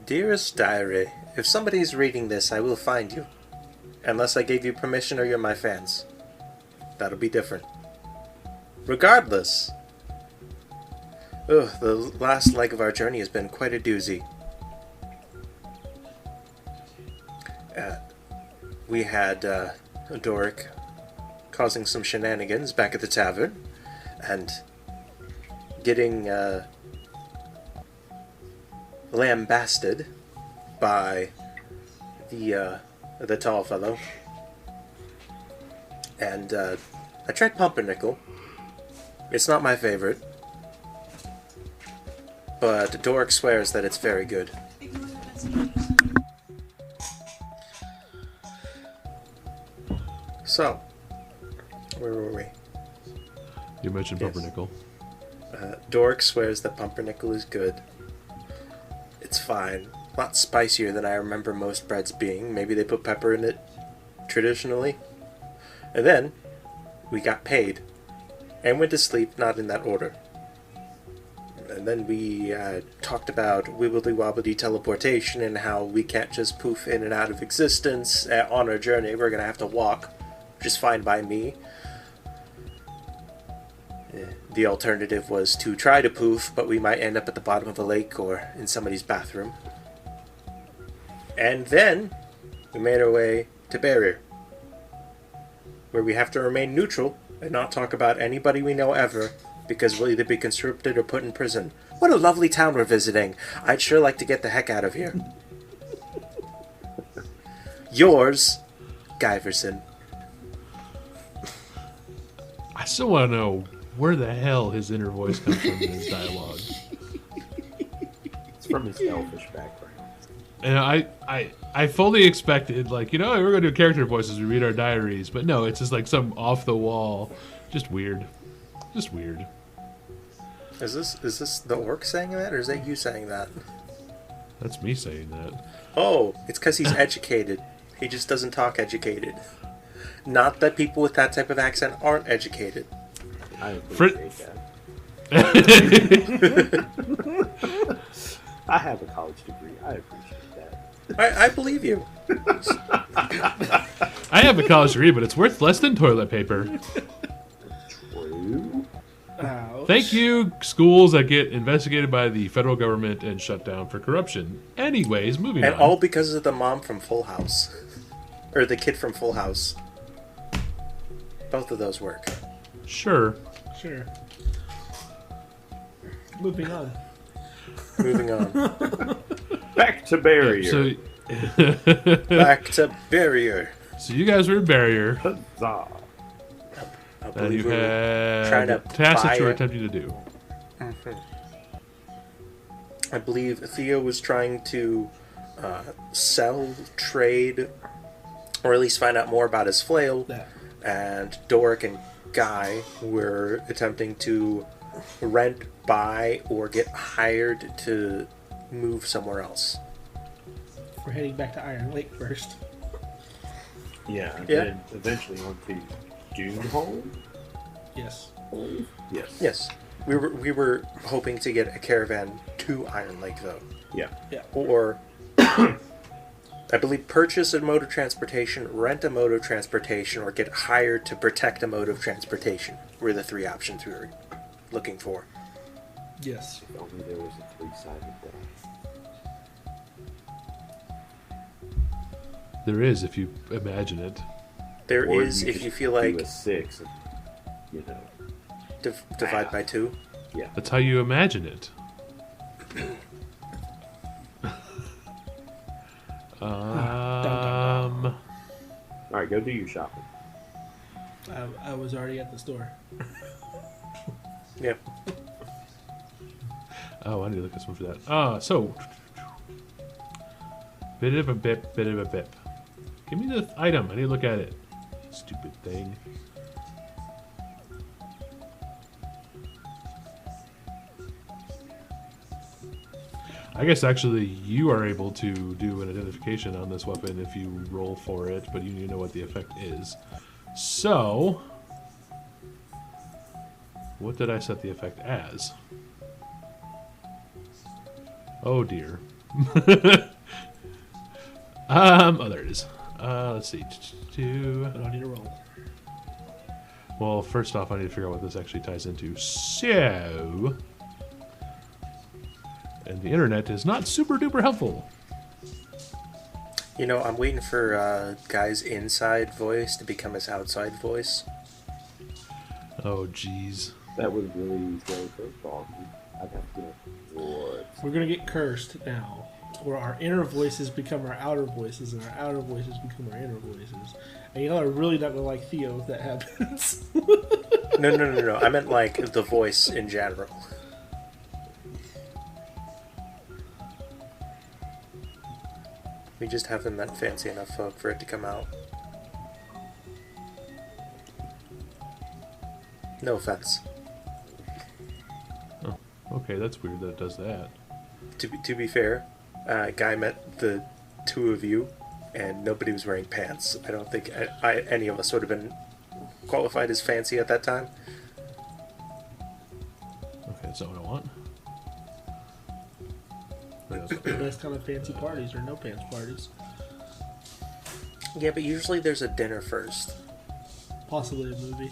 Dearest diary, if somebody's reading this, I will find you. Unless I gave you permission or you're my fans. That'll be different. Regardless. Ugh, the last leg of our journey has been quite a doozy. We had Doric causing some shenanigans back at the tavern, and getting lambasted by the tall fellow. And I tried pumpernickel. It's not my favorite, but Doric swears that it's very good. So, where were we? You mentioned pumpernickel. Doric swears that pumpernickel is good. It's fine. A lot spicier than I remember most breads being. Maybe they put pepper in it traditionally. And then, we got paid. And went to sleep, not in that order. And then we talked about wibbly-wobbly teleportation and how we can't just poof in and out of existence on our journey. We're going to have to walk, which is fine by me. The alternative was to try to poof, but we might end up at the bottom of a lake or in somebody's bathroom. And then we made our way to Barrier, where we have to remain neutral and not talk about anybody we know ever, because we'll either be conscripted or put in prison. What a lovely town we're visiting. I'd sure like to get the heck out of here. Yours, Guyverson. I still want to know where the hell his inner voice comes from in his dialogue. It's from his elfish background. And I fully expected, like, we're going to do character voices, we read our diaries, but no, it's just like some off the wall, just weird. Just weird. Is this the orc saying that, or is that you saying that? That's me saying that. Oh, it's because he's educated. He just doesn't talk educated. Not that people with that type of accent aren't educated. I appreciate that. I have a college degree. I appreciate that. I believe you. I have a college degree, but it's worth less than toilet paper. True. Ouch. Thank you, schools that get investigated by the federal government and shut down for corruption. Anyways, moving on. And all because of the mom from Full House. Or the kid from Full House. Both of those work. Sure. Sure. Moving on. Moving on. Back to Barrier. So, Back to Barrier. so you guys were in Barrier, Huzzah. I and believe you we were trying had to tasks buy that you were it. attempting to do. I believe Theo was trying to sell, trade, or at least find out more about his flail. Yeah. And Doric and Guy were attempting to rent, buy, or get hired to move somewhere else. We're heading back to Iron Lake first. Yeah, and Yeah. then eventually on to Doomhole. Yes. Yes. Yes, we were hoping to get a caravan to Iron Lake, though. Yeah. Yeah. Or, I believe, purchase a mode of transportation, rent a mode of transportation, or get hired to protect a mode of transportation were the three options we were looking for. Yes. If only there was a three-sided die. There is, if you imagine it. There Or is, if just you feel do like, a 6, and, divide by 2. Yeah. That's how you imagine it. All right, go do your shopping. I was already at the store. Yeah. Oh, I need to look at something for that. So. Bit of a bip, bit of a bip. Give me the item. I need to look at it. Stupid thing. I guess actually you are able to do an identification on this weapon if you roll for it, but you need to know what the effect is. So, what did I set the effect as? Oh dear. Oh, there it is. Let's see. I don't need to roll. Well, first off, I need to figure out what this actually ties into. So, and the internet is not super duper helpful. You know, I'm waiting for Guy's inside voice to become his outside voice. Oh, jeez. That would really go so wrong. I'd have to go, what? We're gonna get cursed now, where our inner voices become our outer voices, and our outer voices become our inner voices. And y'all are really not gonna like Theo if that happens. No. I meant like the voice in general. We just haven't met fancy enough folk for it to come out. No offense. Oh, okay, that's weird that it does that. To be fair, Guy met the two of you, and nobody was wearing pants. I don't think any of us would have been qualified as fancy at that time. Okay, that's not what I want. The best kind of fancy parties are no pants parties. Yeah, but usually there's a dinner first. Possibly a movie.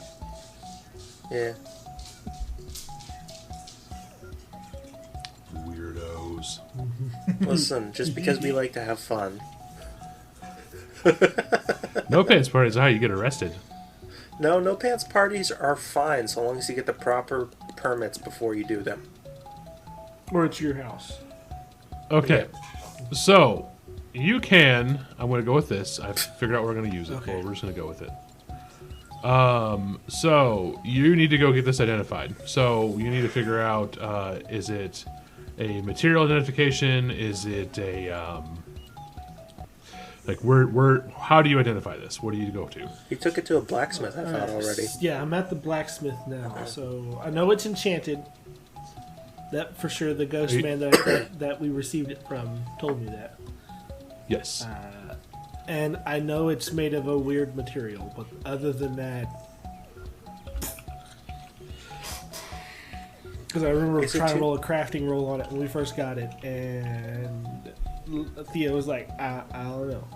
Yeah. Weirdos. Listen, just because we like to have fun. No pants parties are how you get arrested. No pants parties are fine so long as you get the proper permits before you do them. Or it's your house. Okay, so you can. I'm going to go with this. I've figured out where we're going to use it. Okay. Well, we're just going to go with it. So you need to go get this identified. So you need to figure out: is it a material identification? Is it a like where? How do you identify this? What do you go to? You took it to a blacksmith, I thought already. Yeah, I'm at the blacksmith now, so I know it's enchanted. That for sure. The ghost man that we received it from told me that. Yes. And I know it's made of a weird material, but other than that, because I remember trying to roll a crafting roll on it when we first got it, and Theo was like, I don't know.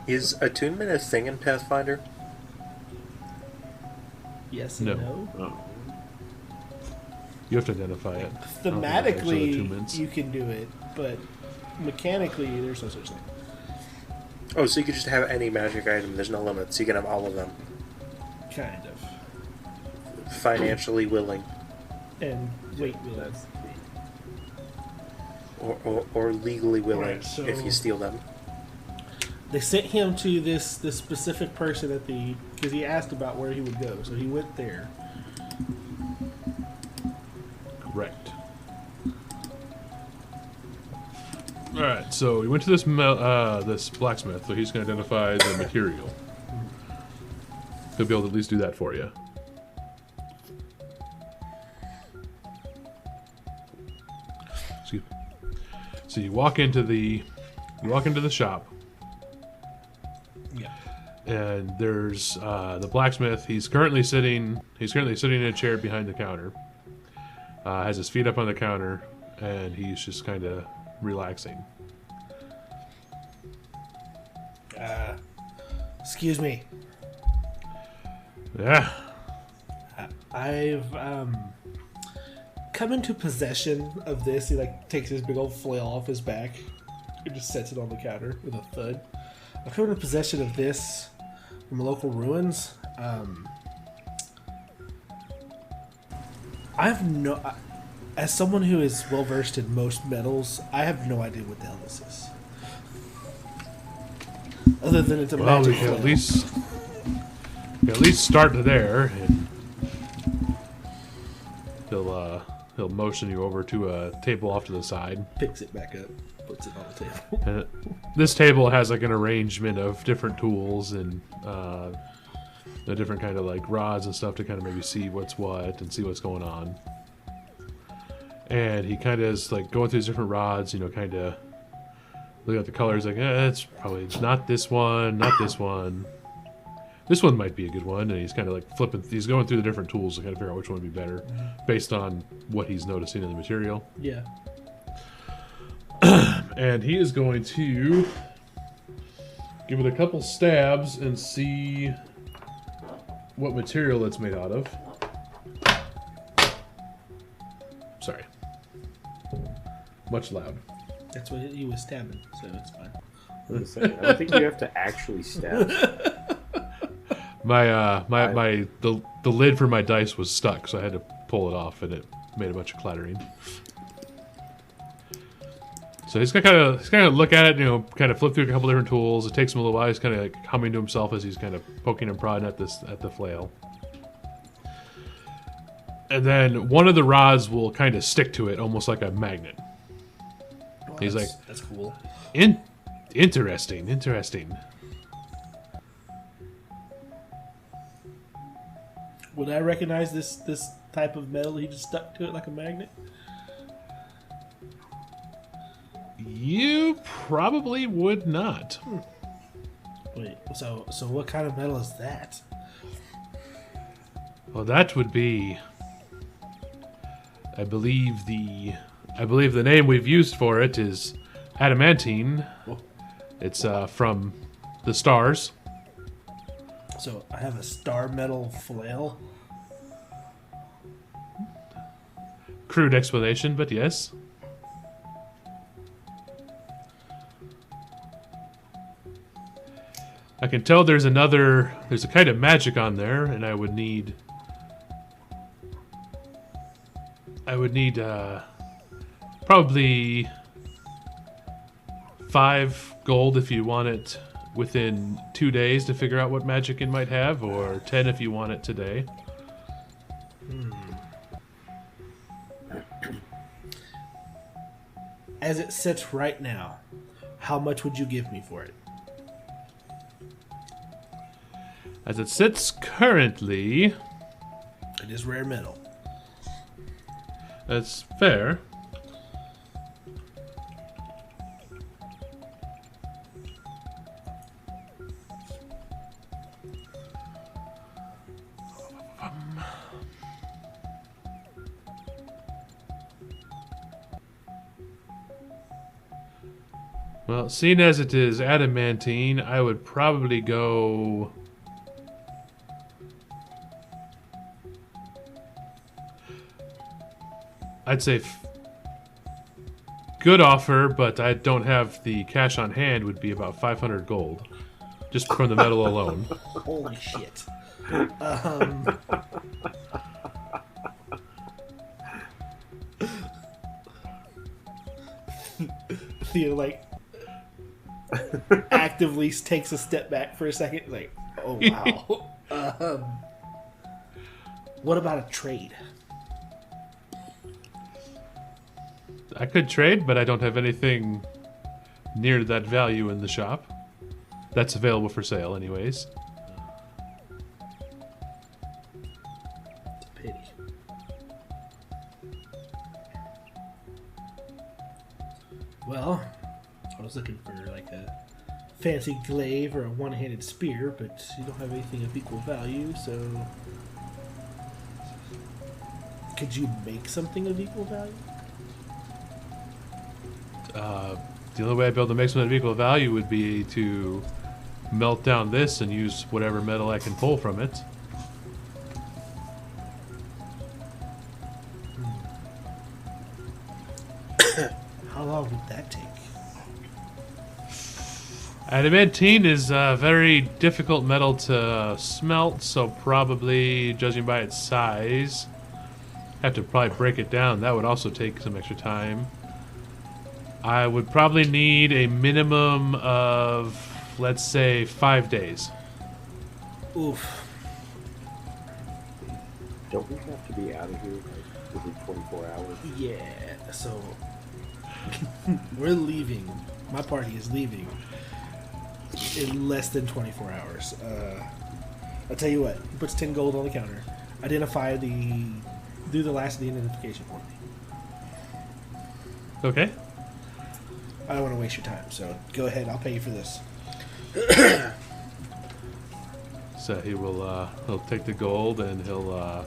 Is attunement a thing in Pathfinder? Yes and no. Oh. You have to identify it. Thematically, you can do it, but mechanically, there's no such thing. Oh, so you could just have any magic item. There's no limits. You can have all of them. Kind of. Financially willing. And weight willing. Or legally willing, Right, so- if you steal them. They sent him to this specific person at the, because he asked about where he would go, so he went there. Correct. All right, so we went to this this blacksmith, so he's going to identify the material. He'll be able to at least do that for you. Excuse me. So you walk into the shop. Yeah. And there's the blacksmith. He's currently sitting in a chair behind the counter. Has his feet up on the counter, and he's just kind of relaxing. Excuse me. Yeah. I've come into possession of this. He takes his big old flail off his back and just sets it on the counter with a thud. I've come into possession of this from local ruins. As someone who is well versed in most metals, I have no idea what the hell this is. Other than it's a Well, magic we can flail. at least start there, and he'll motion you over to a table off to the side. Picks it back up, puts it on the table. And this table has like an arrangement of different tools and the different kind of like rods and stuff to kind of maybe see what's what and see what's going on. And he kind of is like going through his different rods, kind of looking at the colors, like, it's probably not this one, not this one. this one might be a good one, and he's kind of like flipping. He's going through the different tools to kind of figure out which one would be better, based on what he's noticing in the material. Yeah. And he is going to give it a couple stabs and see what material it's made out of. Sorry. Much loud. That's what he was stabbing, so it's fine. I was gonna say, I don't think you have to actually stab. The lid for my dice was stuck, so I had to pull it off, and it made a bunch of clattering. So he's gonna kind of look at it, kind of flip through a couple different tools. It takes him a little while. He's kind of like humming to himself as he's kind of poking and prodding at the flail. And then one of the rods will kind of stick to it, almost like a magnet. Well, He's like, that's cool. Interesting. Would I recognize this type of metal? He just stuck to it like a magnet. You probably would not. Wait, so what kind of metal is that? Well, that would be, I believe the name we've used for it is adamantine. It's from the stars. So I have a star metal flail. Crude explanation, but yes. I can tell there's a kind of magic on there, and I would need probably 5 gold if you want it within 2 days to figure out what magic it might have, or 10 if you want it today. As it sits right now, how much would you give me for it? As it sits currently, It is rare metal. that's fair. Well, seeing as it is adamantine, I would probably go... I'd say good offer, but I don't have the cash on hand, would be about 500 gold. Just from the metal alone. Holy shit. Theo, like, actively takes a step back for a second, like, oh, wow. What about a trade? I could trade, but I don't have anything near that value in the shop. That's available for sale anyways. It's a pity. Well, I was looking for like a fancy glaive or a one-handed spear, but you don't have anything of equal value, so... Could you make something of equal value? The only way I'd be able to make something of equal value would be to melt down this and use whatever metal I can pull from it. How long would that take? Adamantine is a very difficult metal to smelt, so probably, judging by its size, have to probably break it down. That would also take some extra time. I would probably need a minimum of, let's say, 5 days. Oof. Don't we have to be out of here like within 24 hours? Yeah, so... we're leaving. My party is leaving in less than 24 hours. I'll tell you what. He puts 10 gold on the counter. Do the last of the identification for me. Okay. I don't want to waste your time, so go ahead. I'll pay you for this. So he'll take the gold and he'll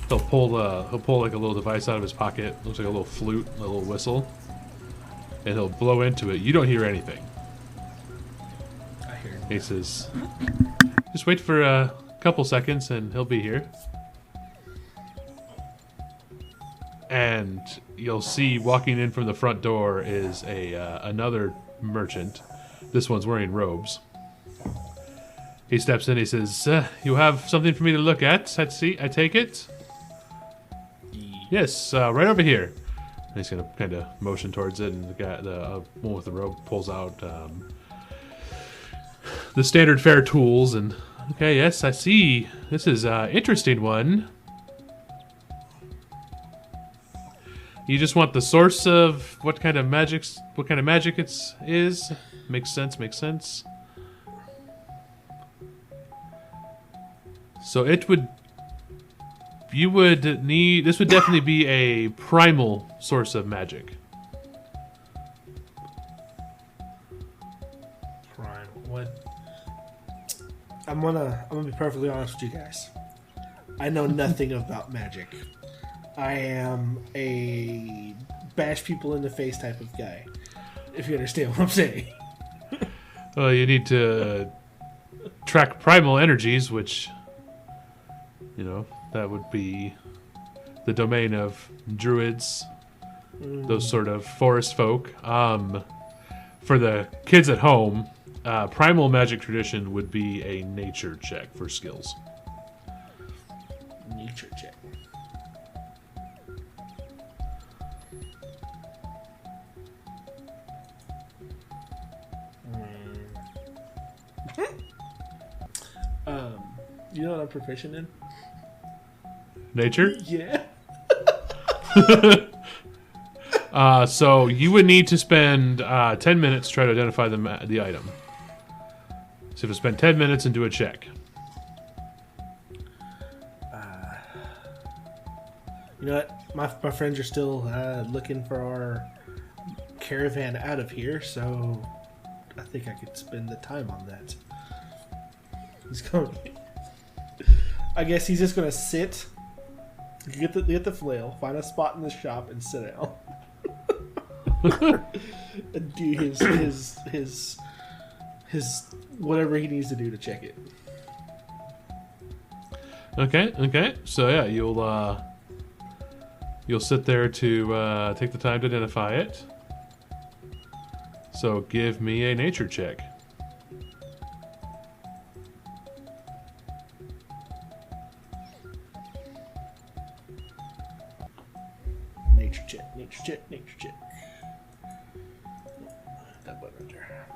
pull like a little device out of his pocket. Looks like a little flute, a little whistle, and he'll blow into it. You don't hear anything. I hear him. He says, "Just wait for a couple seconds, and he'll be here." And you'll see walking in from the front door is another merchant. This one's wearing robes. He steps in. He says, "You have something for me to look at? I take it." Yes, right over here. And he's gonna kind of motion towards it, and the one with the robe pulls out the standard fare tools. And okay, yes, I see. This is an interesting one. You just want the source of what kind of magic it is? Makes sense. So this would definitely be a primal source of magic. Prime. What? I'm gonna be perfectly honest with you guys. I know nothing about magic. I am a bash people in the face type of guy. If you understand what I'm saying. Well, you need to track primal energies, which, that would be the domain of druids, those sort of forest folk. For the kids at home, primal magic tradition would be a nature check for skills. Nature check. You know what I'm proficient in? Nature? Yeah. So you would need to spend 10 minutes to try to identify the item. So you have to spend 10 minutes and do a check. You know what? My friends are still looking for our caravan out of here, so I think I could spend the time on that. He's going. I guess he's just gonna sit, get the flail, find a spot in the shop, and sit down. And do his whatever he needs to do to check it. Okay. So yeah, you'll sit there to take the time to identify it. So give me a nature check. Nature check. That button right there.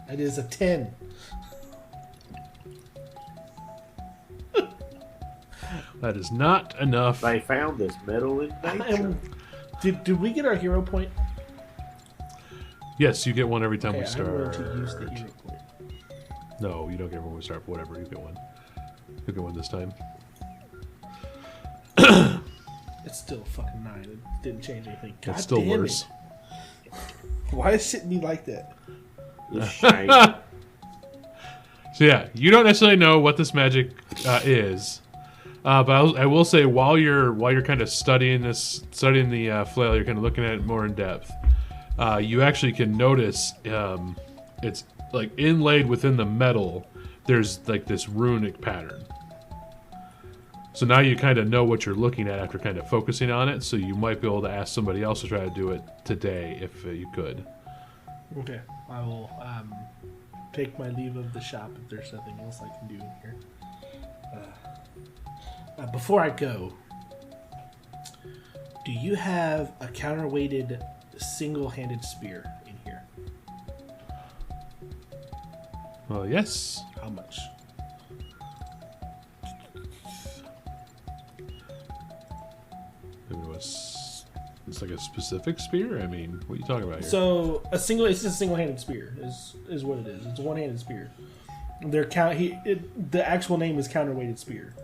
That is a 10. That is not enough. They found this metal in nature. Did we get our hero point? Yes, you get one every time Okay, we start. I'm going to use the hero point. No, you don't get one when we start. Whatever, you get one. You get one this time. It's still fucking 9. It didn't change anything. God It's still damn worse. It. Why is it be like that? It's shame. So yeah, you don't necessarily know what this magic is, but I will say while you're kind of studying the flail, you're kind of looking at it more in depth. You actually can notice it's like inlaid within the metal. There's like this runic pattern. So now you kind of know what you're looking at after kind of focusing on it. So you might be able to ask somebody else to try to do it today if you could. Okay, I will take my leave of the shop if there's nothing else I can do in here. Before I go, do you have a counterweighted single-handed spear in here? Well, yes. How much? It's like a specific spear? I mean, what are you talking about here? So it's just a single-handed spear is what it is. It's a one-handed spear. The actual name is counterweighted spear.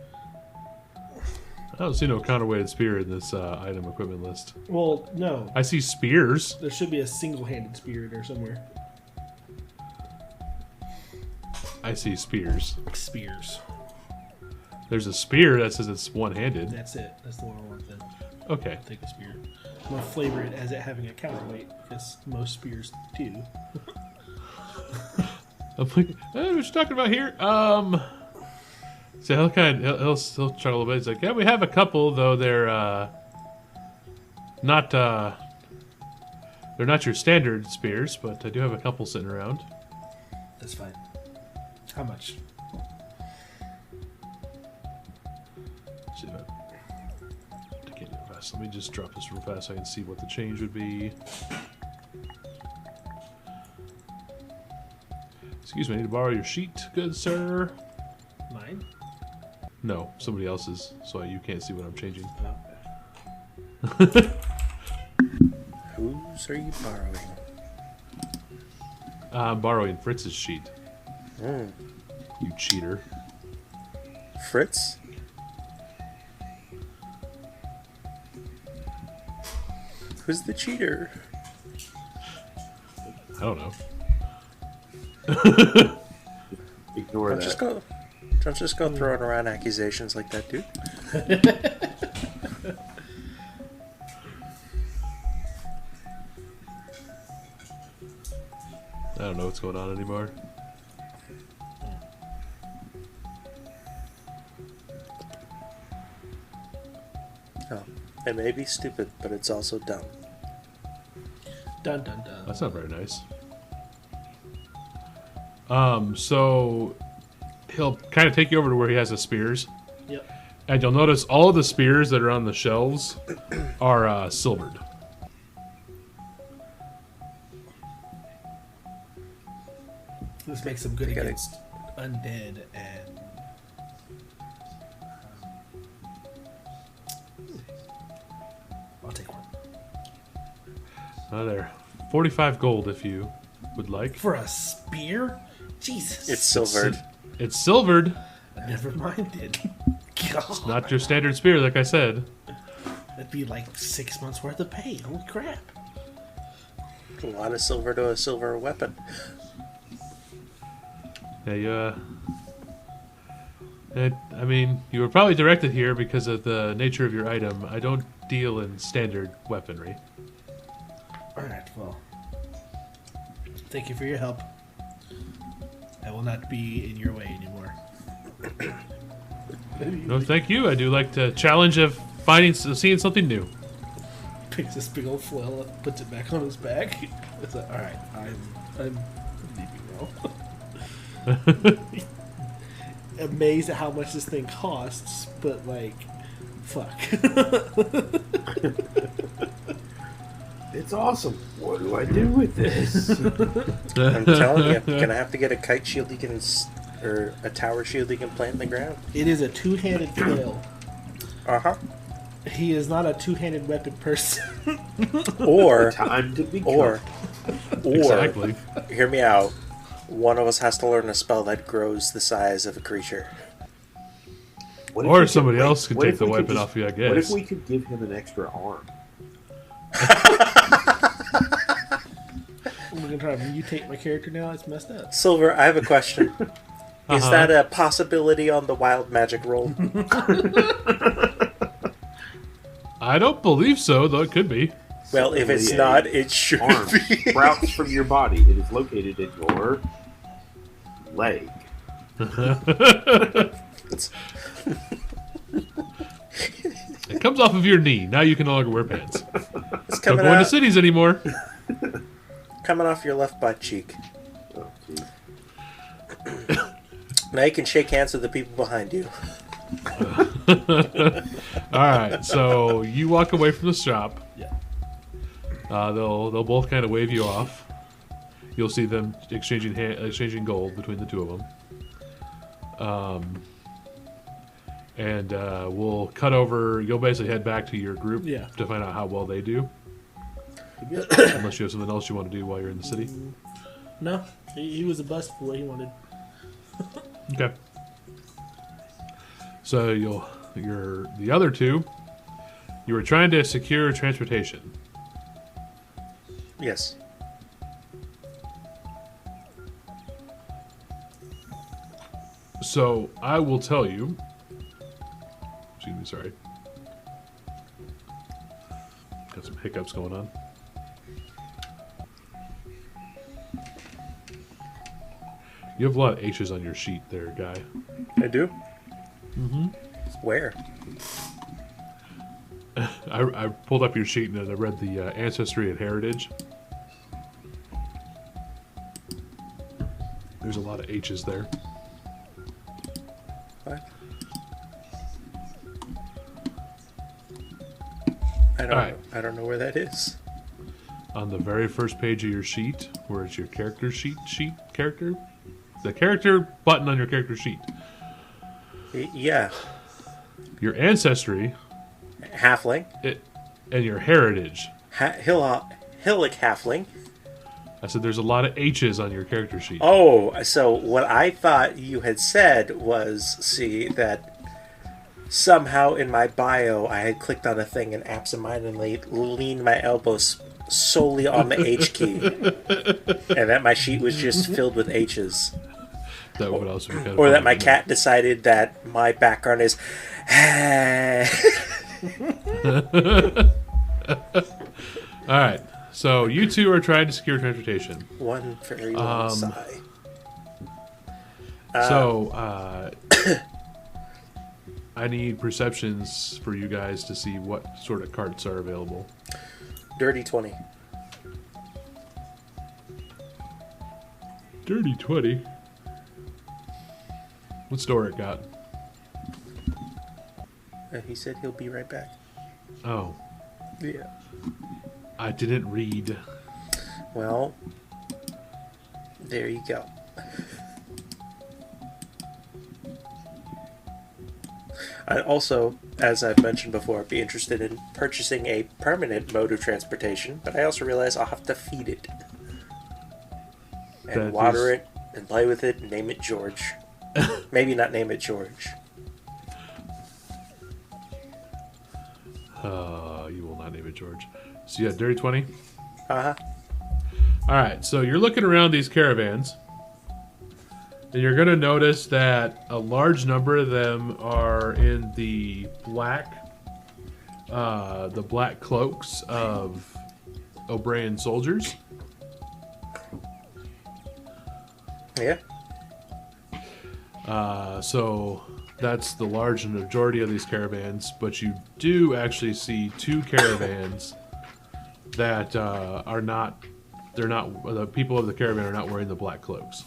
I don't see no counterweighted spear in this item equipment list. Well, no. I see spears. There should be a single-handed spear there somewhere. I see spears. Spears. There's a spear that says it's one-handed. That's it. That's the one I want then. Okay. Take a spear. I'm going to flavor it as it having a counterweight, because most spears do. I'm like, what you talking about here? So he'll he'll try a little bit. He's like, yeah, we have a couple, though they're not your standard spears, but I do have a couple sitting around. That's fine. How much? Let's see if I can't do it fast. Let me just drop this real fast so I can see what the change would be. Excuse me, I need to borrow your sheet, good sir. Mine? No, somebody else's, so you can't see what I'm changing. Okay. Whose are you borrowing? I'm borrowing Fritz's sheet. Mm. You cheater. Fritz? Who's the cheater? I don't know. Ignore that. Don't just go throwing around accusations like that, dude. I don't know what's going on anymore. Oh, it may be stupid, but it's also dumb. Dun dun dun. That's not very nice. So he'll kind of take you over to where he has the spears. Yep. And you'll notice all of the spears that are on the shelves are silvered. This makes them good You gotta- against undead and. I'll take one. There. 45 gold if you would like. For a spear? Jesus. It's silvered. It's silvered. Never minded. God. Not your standard spear, like I said. That'd be like 6 months worth of pay. Holy crap. A lot of silver to a silver weapon. Yeah, I mean, you were probably directed here because of the nature of your item. I don't deal in standard weaponry. Alright, well. Thank you for your help. I will not be in your way anymore. No, thank you. I do like the challenge of seeing something new. Picks this big old flail up, puts it back on his back. It's like, alright, I'm leaving now. Amazed at how much this thing costs, but like, fuck. It's awesome. What do I do with this? I'm telling you, you're gonna have to get a kite shield you can, or a tower shield you can plant in the ground. It is a two-handed flail. Uh-huh. He is not a two-handed weapon person. Or, Time to be or, Exactly. hear me out. One of us has to learn a spell that grows the size of a creature. Or somebody else could take the weapon off you, I guess. What if we could give him an extra arm? I'm gonna try to mutate my character now. It's messed up. Silver, I have a question. Is that a possibility on the wild magic roll? I don't believe so, though it could be. Well, if it's not, it should Arm be. sprouts from your body. It is located in your leg. It's It comes off of your knee. Now you can no longer wear pants. Don't coming go into out, cities anymore. coming off your left butt cheek. Oh, geez. Now you can shake hands with the people behind you. Alright, so you walk away from the shop. Yeah. They'll both kind of wave you off. You'll see them exchanging gold between the two of them. And we'll cut over. You'll basically head back to your group to find out how well they do. Unless you have something else you want to do while you're in the city. No, he was a bust for what he wanted. Okay. So the other two, you were trying to secure transportation. Yes. So I will tell you. Excuse me, sorry. Got some hiccups going on. You have a lot of H's on your sheet there, guy. I do? Mm-hmm. Where? I pulled up your sheet and I read the ancestry and heritage. There's a lot of H's there. What? I don't know where that is. On the very first page of your sheet, where it's your character character? The character button on your character sheet. Yeah. Your ancestry. Halfling. And your heritage. Hillick halfling. I said there's a lot of H's on your character sheet. Oh, so what I thought you had said was, see, that somehow in my bio I had clicked on a thing and absentmindedly leaned my elbows solely on the H key. And that my sheet was just filled with H's. That would also be kind of or that funny, my wouldn't cat decided that my background is... Alright, so you two are trying to secure transportation. One very long sigh. I need perceptions for you guys to see what sort of carts are available. Dirty 20. Dirty 20? What store it got? He said he'll be right back. Oh. Yeah. I didn't read. Well, there you go. I'd also, as I've mentioned before, be interested in purchasing a permanent mode of transportation, but I also realize I'll have to feed it. And water it, and play with it, and name it George. Maybe not name it George. You will not name it George. So you got Dirty 20? Uh-huh. Alright, so you're looking around these caravans, and you're going to notice that a large number of them are in the black cloaks of O'Brien soldiers. Yeah. So that's the large majority of these caravans, but you do actually see two caravans that are not. They're not. The people of the caravan are not wearing the black cloaks.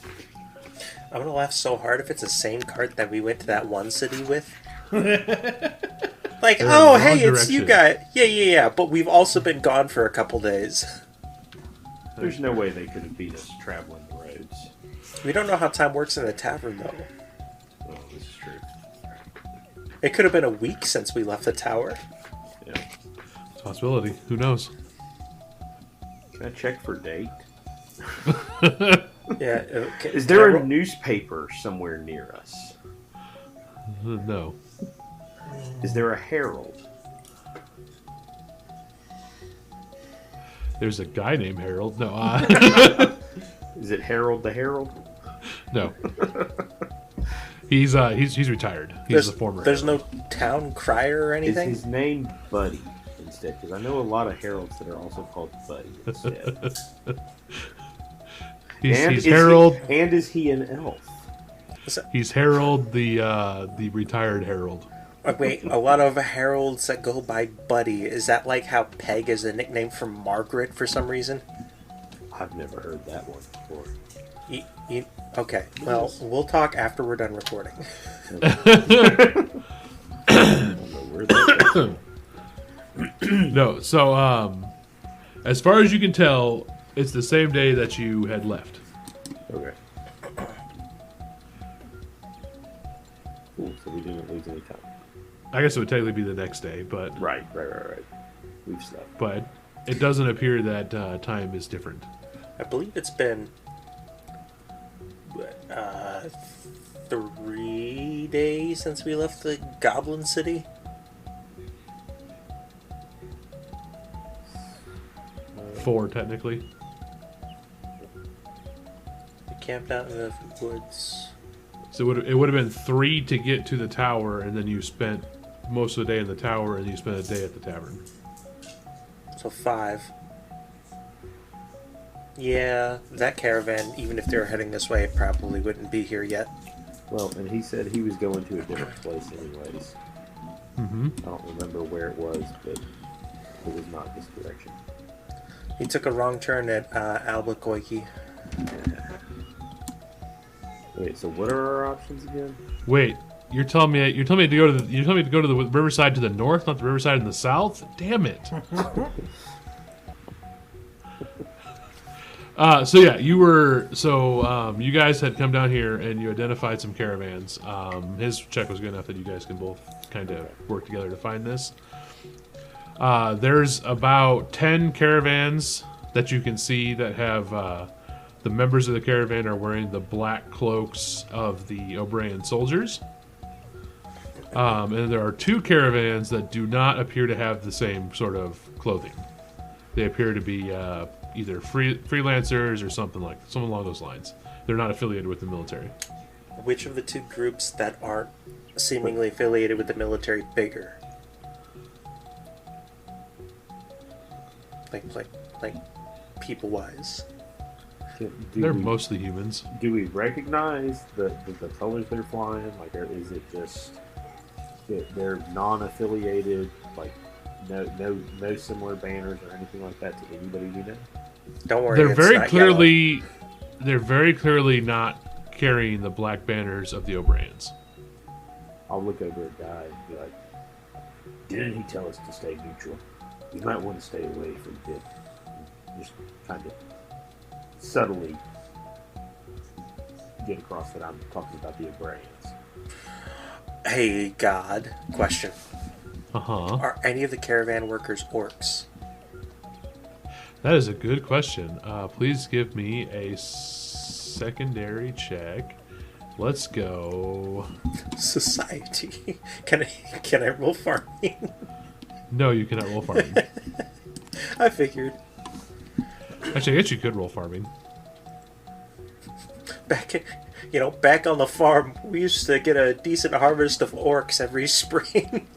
I'm gonna laugh so hard if it's the same cart that we went to that one city with. Like, They're oh, in the hey, wrong it's you direction. guys. Yeah. But we've also been gone for a couple days. There's no way they could have beat us traveling the roads. We don't know how time works in the tavern, though. Oh, this is true. It could have been a week since we left the tower. Yeah. It's a possibility. Who knows? Can I check for date? Yeah. Okay. Is there a newspaper somewhere near us? No. Is there a herald? There's a guy named Harold. No. Is it Harold the Herald? No. He's retired. He's a former. There's no town crier or anything? Is his name Buddy instead? Because I know a lot of heralds that are also called Buddy instead. He's Harold. And is he an elf? He's Harold, the retired Harold. Wait, a lot of heralds that go by Buddy. Is that like how Peg is a nickname for Margaret for some reason? I've never heard that one before. Okay, well, we'll talk after we're done recording. I don't know where that No, so as far as you can tell, it's the same day that you had left. Okay. Cool, so we didn't lose any time. I guess it would technically be the next day, but Right. We've slept. but it doesn't appear that time is different. I believe it's been 3 days since we left the Goblin City. Four, technically. We camped out in the woods. So it would have been 3 to get to the tower, and then you spent most of the day in the tower, and you spent a day at the tavern. So 5. Yeah, that caravan, even if they were heading this way, probably wouldn't be here yet. Well, and he said he was going to a different place anyways. Mm-hmm. I don't remember where it was, but it was not this direction. He took a wrong turn at Albuquerque. Wait, so what are our options again? Wait, you're telling me to go to the riverside to the north, not the riverside in the south? Damn it! So yeah, you guys had come down here and you identified some caravans. His check was good enough that you guys can both kind of work together to find this. There's about 10 caravans that you can see that have the members of the caravan are wearing the black cloaks of the O'Brien soldiers. And there are 2 caravans that do not appear to have the same sort of clothing. They appear to be either freelancers or something along those lines. They're not affiliated with the military. Which of the 2 groups that aren't seemingly affiliated with the military bigger? Like people-wise. They're mostly humans. Do we recognize the colors they're flying? Like, is it just that they're non-affiliated? Like, no similar banners or anything like that to anybody we know? Don't worry. They're very clearly not carrying the black banners of the O'Briens. I'll look over at Guy and be like, "Didn't he tell us to stay neutral? You might want to stay away from him." Just kind of subtly get across that I'm talking about the O'Briens. Hey, God. Question. Uh-huh. Are any of the caravan workers orcs? That is a good question. Please give me a secondary check. Let's go. Society. Can I roll farming? No, you cannot roll farming. I figured. Actually, I guess you could roll farming. Back on the farm, we used to get a decent harvest of orcs every spring.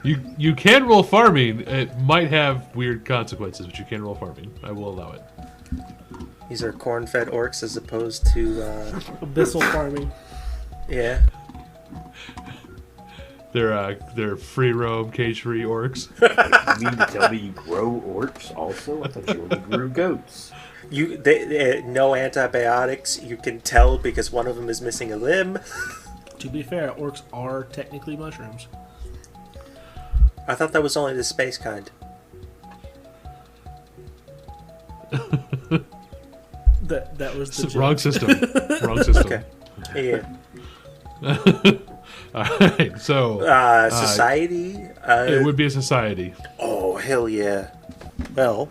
You can roll farming. It might have weird consequences, but you can roll farming. I will allow it. These are corn-fed orcs as opposed to abyssal farming. Yeah. They're free roam, cage-free orcs. You mean to tell me you grow orcs also? I thought you only grew goats. No antibiotics. You can tell because one of them is missing a limb. To be fair, orcs are technically mushrooms. I thought that was only the space kind. That was the wrong system. Wrong system. Okay. Yeah. All right. So society. It would be a society. Oh hell yeah! Well,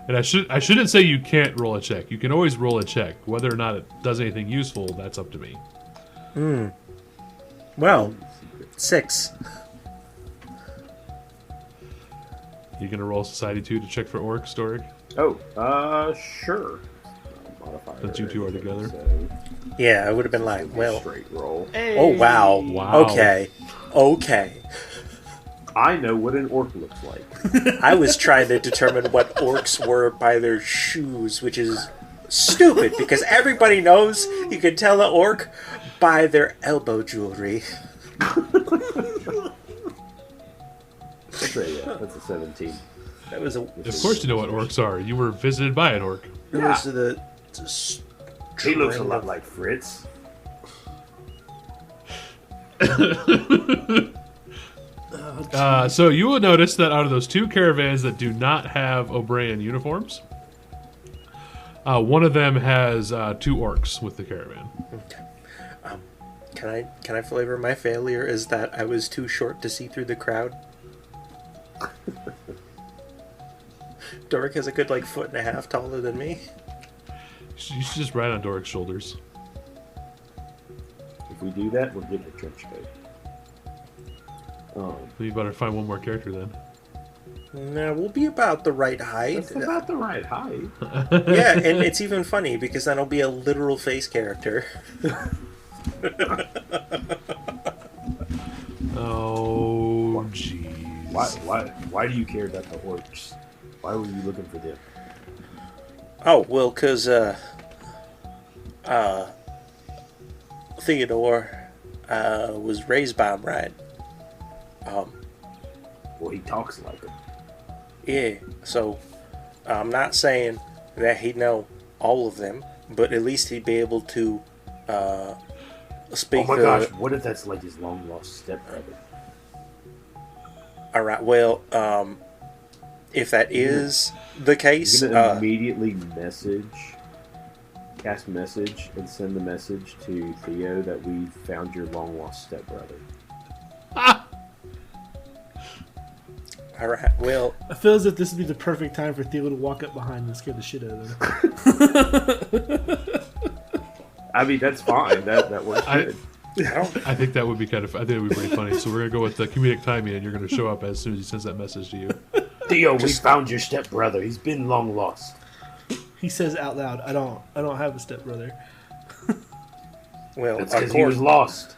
and I shouldn't say you can't roll a check. You can always roll a check. Whether or not it does anything useful, that's up to me. Well, 6. You gonna roll society 2 to check for orcs, Doric? Oh, sure. Modifier. Since you 2 are together. So yeah, I would have been like, well. Straight roll. Hey. Oh wow. Wow. Okay. I know what an orc looks like. I was trying to determine what orcs were by their shoes, which is stupid because everybody knows you can tell an orc by their elbow jewelry. That's a 17. That was Of course you know what orcs are. You were visited by an orc. Those are the He looks a lot like Fritz. So you will notice that out of those 2 caravans that do not have O'Brien uniforms, one of them has 2 orcs with the caravan. Okay. Can I flavor my failure is that I was too short to see through the crowd? Doric is a good 1.5 feet taller than me. You should just ride on Doric's shoulders. If we do that, we're getting a trench coat. You better find one more character then. No, we'll be about the right height. That's about the right height. Yeah, and it's even funny because then I'll be a literal face character. Oh, jeez. Why do you care about the orcs? Why were you looking for them? Oh, well, because, Theodore, was raised by him, right? Well, he talks like them. Yeah, so I'm not saying that he'd know all of them, but at least he'd be able to speak. Oh my gosh, what if that's like his long lost stepbrother? All right, well, if that is the case, You're gonna immediately cast message, and send the message to Theo that we found your long lost stepbrother. all right, well, I feel as if this would be the perfect time for Theo to walk up behind and scare the shit out of him. I mean, that's fine. That works good. I think that would be I think it would be pretty funny. So we're gonna go with the comedic timing, and you're gonna show up as soon as he sends that message to you. Theo, we found your stepbrother. He's been long lost. He says out loud, I don't have a stepbrother. well, That's of because he was course, lost.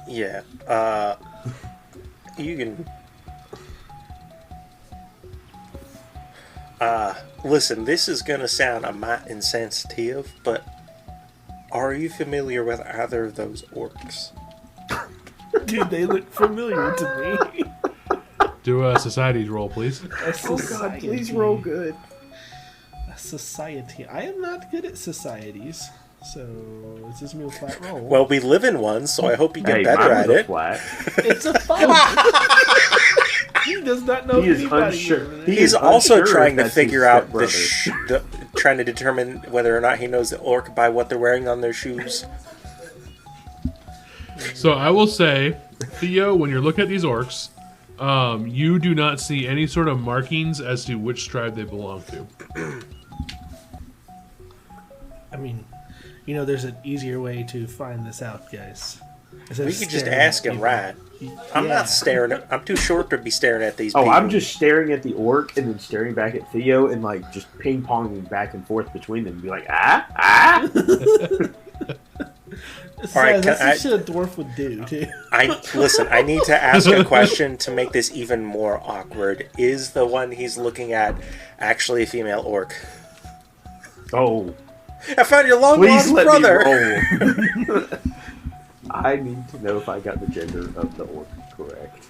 yeah. You can. Listen, this is gonna sound a mite insensitive, but are you familiar with either of those orcs? Dude, they look familiar to me. Do a society roll, please. Oh God, please roll good. A society. I am not good at societies, so it's just me a flat roll. Well, we live in one, so I hope you get Hey, better mine at was a it. flat. It's a phone. He does not know He is anybody. unsure. over there. He He's is also unsure trying if to that's figure his out the, stepbrother. trying to determine whether or not he knows the orc by what they're wearing on their shoes. So I will say, Theo, when you're looking at these orcs, you do not see any sort of markings as to which tribe they belong to. I mean, there's an easier way to find this out, guys. Instead We of could just staring ask at him, people. right? I'm Yeah. not staring at... I'm too short to be staring at these Oh, people. I'm just staring at the orc and then staring back at Theo and like just ping ponging back and forth between them and be like, ah. All right, That's can I- the shit a dwarf would do, too. Listen, I need to ask a question to make this even more awkward. Is the one he's looking at actually a female orc? Oh, I found your long please lost let brother! me roll. I need to know if I got the gender of the orc correct.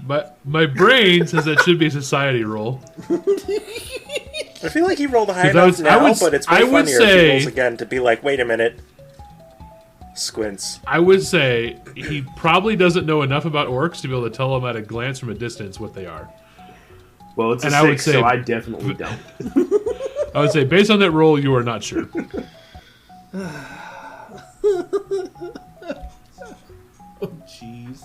But my brain says that should be a society roll. I feel like he rolled a high 'Cause I enough would- now, I would- but it's way I would funnier if he say- rolls again to be like, wait a minute. Squints. I would say he probably doesn't know enough about orcs to be able to tell them at a glance from a distance what they are. Well, it's a And 6, I would say- so I definitely don't. I would say, based on that roll, you are not sure. Oh, jeez.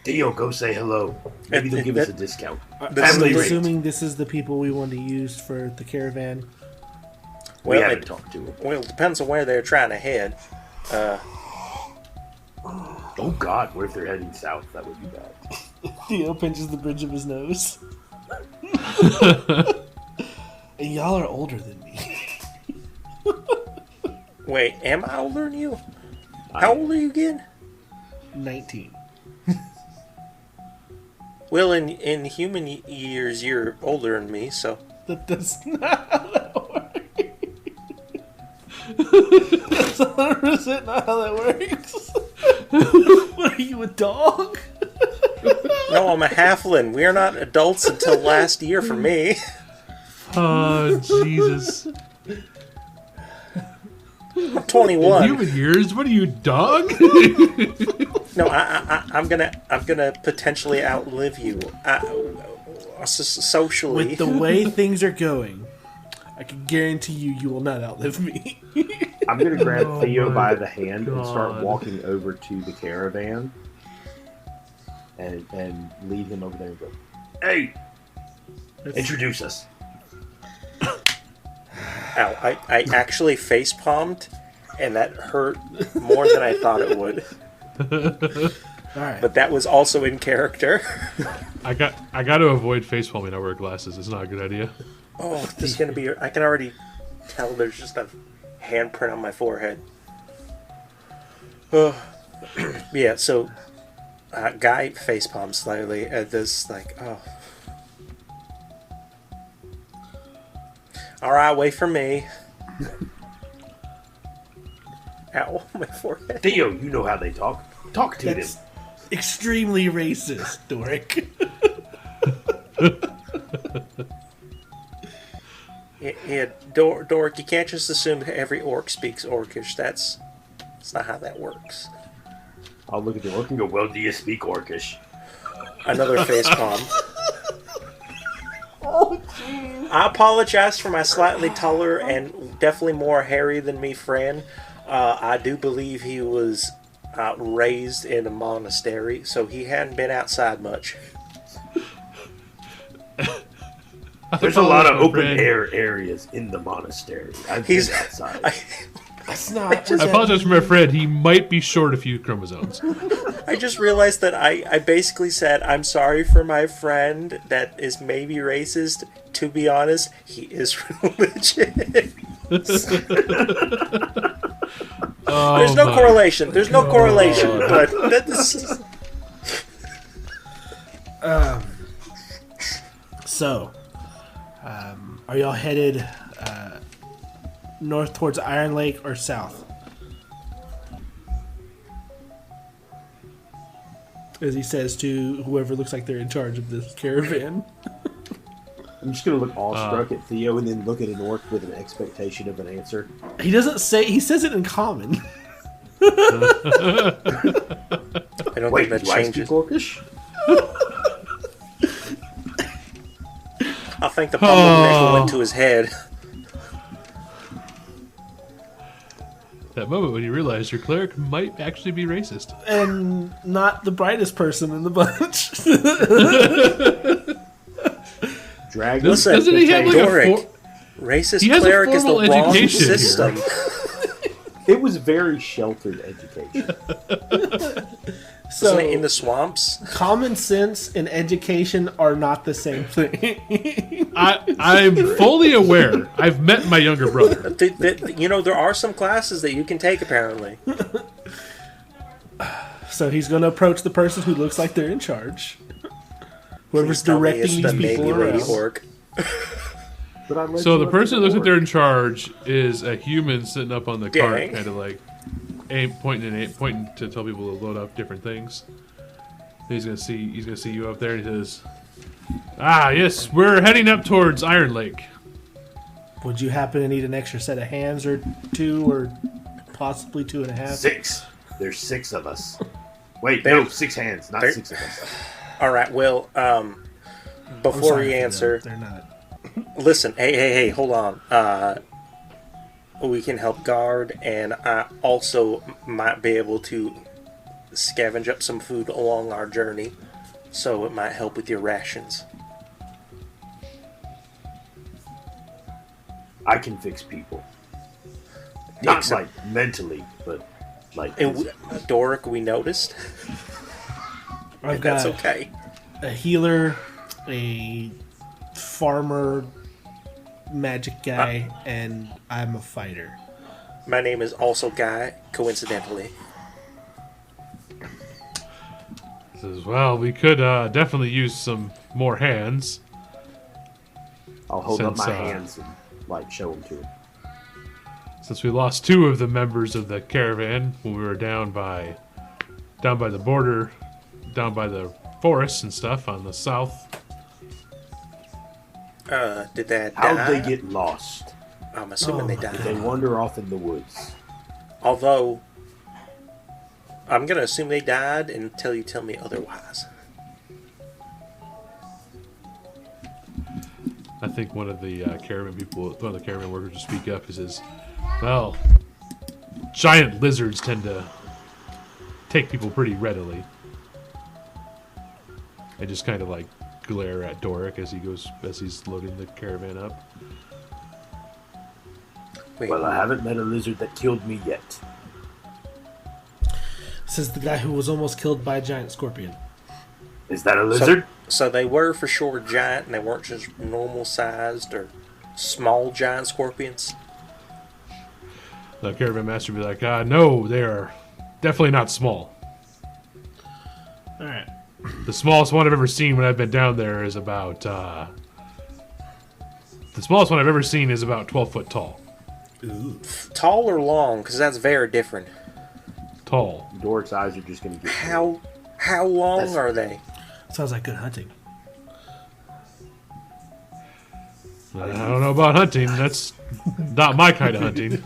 Theo, go say hello. Maybe they'll give us a discount. That's Family the- rate. Assuming this is the people we want to use for the caravan. We Well, haven't it, talked to him. well, it depends on where they're trying to head. Oh God, what if they're heading south? That would be bad. Theo pinches the bridge of his nose. And y'all are older than me. Wait, am I older than you? How old are you again? 19. Well, in human years, you're older than me, so... That's not how that works. That's 100% not how that works. What are you, a dog? No, I'm a halfling. We are not adults until last year for me. Oh, Jesus. I'm 21. Human years? What are you, dog? No, I'm gonna potentially outlive you. Socially. With the way things are going, I can guarantee you will not outlive me. I'm gonna grab Oh Theo my by the hand and start God. walking over to the caravan and lead him over there and go, "Hey, introduce us." Ow, I actually face palmed, and that hurt more than I thought it would. All right. but that was also in character. I got to avoid face palming. I wear glasses. It's not a good idea. Oh, this is gonna be. I can already tell there's just a handprint on my forehead. Oh, yeah. So, guy face palms slightly at this, like, oh. All right, wait for me. Ow, my forehead. Theo, you know how they talk. Talk to That's them. extremely racist, Doric. Yeah, Dork, you can't just assume that every orc speaks Orcish. That's not how that works. I'll look at the orc and go, well, do you speak Orcish? Another face palm. Oh, jeez. I apologize for my slightly taller and definitely more hairy than me friend. I do believe he was raised in a monastery, so he hadn't been outside much. There's a lot of open air areas in the monastery. I've been outside. That's not. I apologize for my friend. He might be short a few chromosomes. I just realized that I basically said, I'm sorry for my friend that is maybe racist. To be honest, he is religious. There's no correlation. There's no correlation. But this is... So, are y'all headed north towards Iron Lake or south? As he says to whoever looks like they're in charge of this caravan. I'm just going to look awestruck at Theo and then look at an orc with an expectation of an answer. He doesn't say, he says it in common. I don't Wait, think that do I speak changes. Orcish? I think the pumpernickel went to his head. That moment when you realize your cleric might actually be racist. And not the brightest person in the bunch. Dragon. Listen, Doesn't he have like Doric, racist He has a cleric is the formal wrong education here. system. It was very sheltered education. Isn't it in the swamps? Common sense and education are not the same thing. I'm fully aware. I've met my younger brother. There are some classes that you can take, apparently. So he's going to approach the person who looks like they're in charge. Whoever's Please tell me directing it's these the people maybe lady around. orc. But I let So you the up person to who looks like orc. they're in charge is a human sitting up on the cart, Dang. kind of like pointing to tell people to load up different things. He's gonna see you up there, and he says, "Ah, yes, we're heading up towards Iron Lake." Would you happen to need an extra set of hands or two, or possibly 2.5? 6. There's 6 of us. Wait, no, 6 hands, not 6 of us. All right, Will, I'm before sorry we for them. answer, They're not. listen, hey, hold on. We can help guard, and I also might be able to scavenge up some food along our journey, so it might help with your rations. I can fix people. Not Excellent. like mentally, but like. And Doric, we noticed. I've That's got okay. a healer, a farmer, magic guy, and I'm a fighter. My name is also Guy, coincidentally. He says, "Well, we could definitely use some more hands." I'll hold up since, my hands and like show them to him. Since we lost 2 of the members of the caravan when we were down by the border, down by the forests and stuff on the south. Did that How'd die? they get lost? I'm assuming they Did died. they wander off in the woods? Although, I'm going to assume they died until you tell me otherwise. I think one of the caravan workers to speak up. He says, "Well, giant lizards tend to take people pretty readily." I just kind of like glare at Doric as he's loading the caravan up. Wait, Well, I haven't met a lizard that killed me yet. Says the guy who was almost killed by a giant scorpion. Is that a lizard? So they were for sure giant, and they weren't just normal sized or small giant scorpions. The caravan master would be like, no, they are definitely not small. Alright. The smallest one I've ever seen when I've been down there is about, the smallest one I've ever seen is about 12 foot tall. Ooh. Tall or long? Because that's very different. Tall. Doric's eyes are just going to get... How long are they? Sounds like good hunting. I don't know about hunting. That's not my kind of hunting.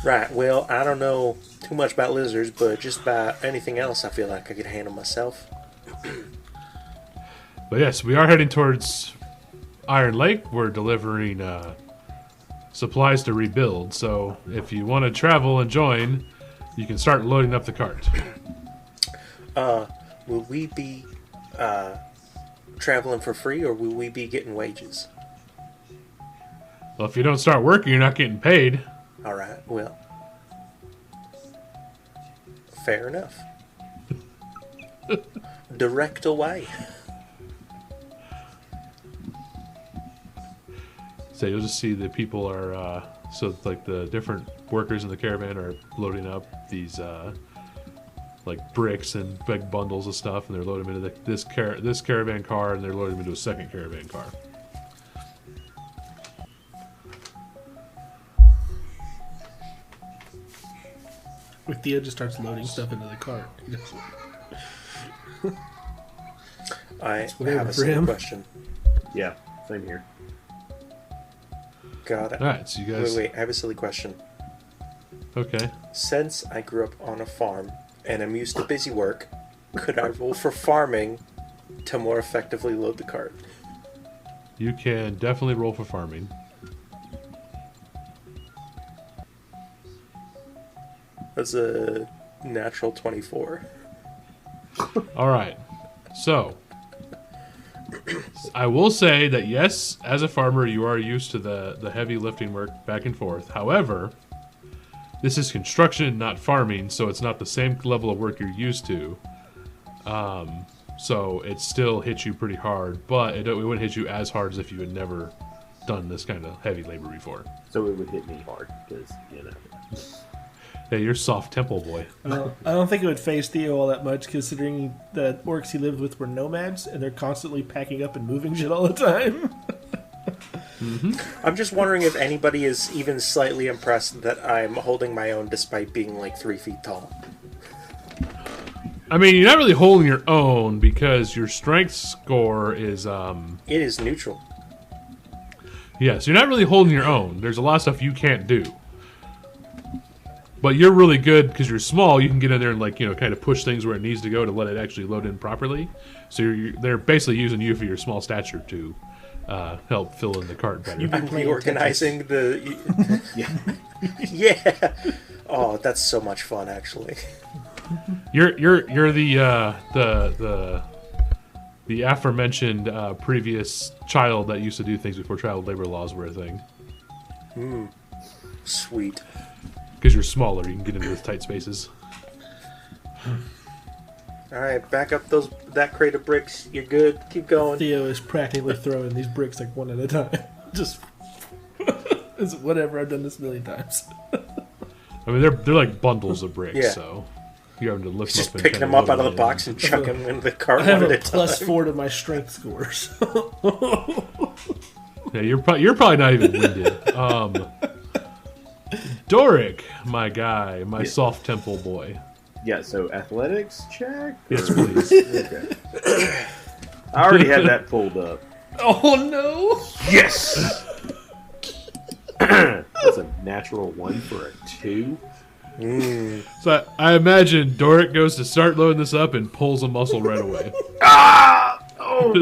Right, well, I don't know too much about lizards, but just about anything else I feel like I could handle myself. But yes, we are heading towards Iron Lake. We're delivering supplies to rebuild. So if you want to travel and join, you can start loading up the cart. Will we be traveling for free, or will we be getting wages? Well, if you don't start working, you're not getting paid. All right, well, fair enough. Direct away. So you'll just see the people are, so like the different workers in the caravan are loading up these like bricks and big bundles of stuff, and they're loading them into this caravan car, and they're loading them into a second caravan car. Where Theo just starts loading stuff into the cart. I whatever have a for him. simple question. Yeah, same here. Got it. All right, so you guys. Wait, I have a silly question. Okay. Since I grew up on a farm and I'm used to busy work, could I roll for farming to more effectively load the cart? You can definitely roll for farming. That's a natural 24. All right. So, I will say that yes, as a farmer, you are used to the heavy lifting work back and forth. However, this is construction, not farming, so it's not the same level of work you're used to. So it still hits you pretty hard, but it wouldn't hit you as hard as if you had never done this kind of heavy labor before. So it would hit me hard, because, you know. Hey, you're soft temple boy. Well, I don't think it would phase Theo all that much, considering the orcs he lived with were nomads, and they're constantly packing up and moving shit all the time. I'm just wondering if anybody is even slightly impressed that I'm holding my own despite being like 3 feet tall. I mean, you're not really holding your own because your strength score is It is neutral. yeah, so you're not really holding your own. There's a lot of stuff you can't do. But you're really good because you're small. You can get in there and, like, you know, kind of push things where it needs to go to let it actually load in properly. So they're basically using you for your small stature to help fill in the cart better. I'm reorganizing the... Yeah. Oh, that's so much fun, actually. You're the aforementioned previous child that used to do things before child labor laws were a thing. Sweet. Because you're smaller, you can get into those tight spaces. Alright, back up that crate of bricks. You're good. Keep going. Theo is practically throwing these bricks like one at a time. Just it's whatever. I've done this a million times. I mean, they're like bundles of bricks, Yeah. so you're having to lift Just them up and picking kind them up load out of the in. box and chuck them into the cart I have one a at a time. +4 to my strength scores. Yeah, you're probably not even winded. Doric, my guy, my soft temple boy. Yeah, so athletics check? Yes, or- please. Okay. I already had that pulled up. Oh no! Yes! That's a natural 1 for a 2. So I imagine Doric goes to start loading this up and pulls a muscle right away. Ah! Oh!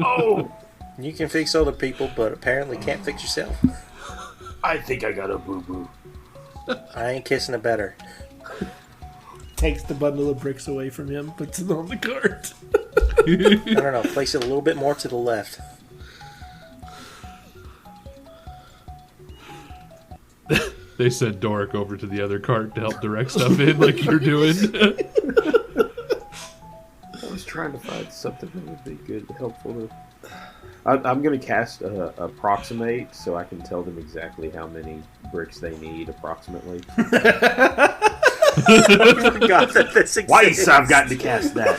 Oh! You can fix other people, but apparently can't fix yourself. I think I got a boo-boo. I ain't kissing a better. Takes the bundle of bricks away from him, puts it on the cart. I don't know. Place it a little bit more to the left. They sent Doric over to the other cart to help direct stuff in like you're doing. I was trying to find something that would be good, helpful to... I'm going to cast approximate so I can tell them exactly how many bricks they need approximately. I forgot that this exists. Twice I've gotten to cast that.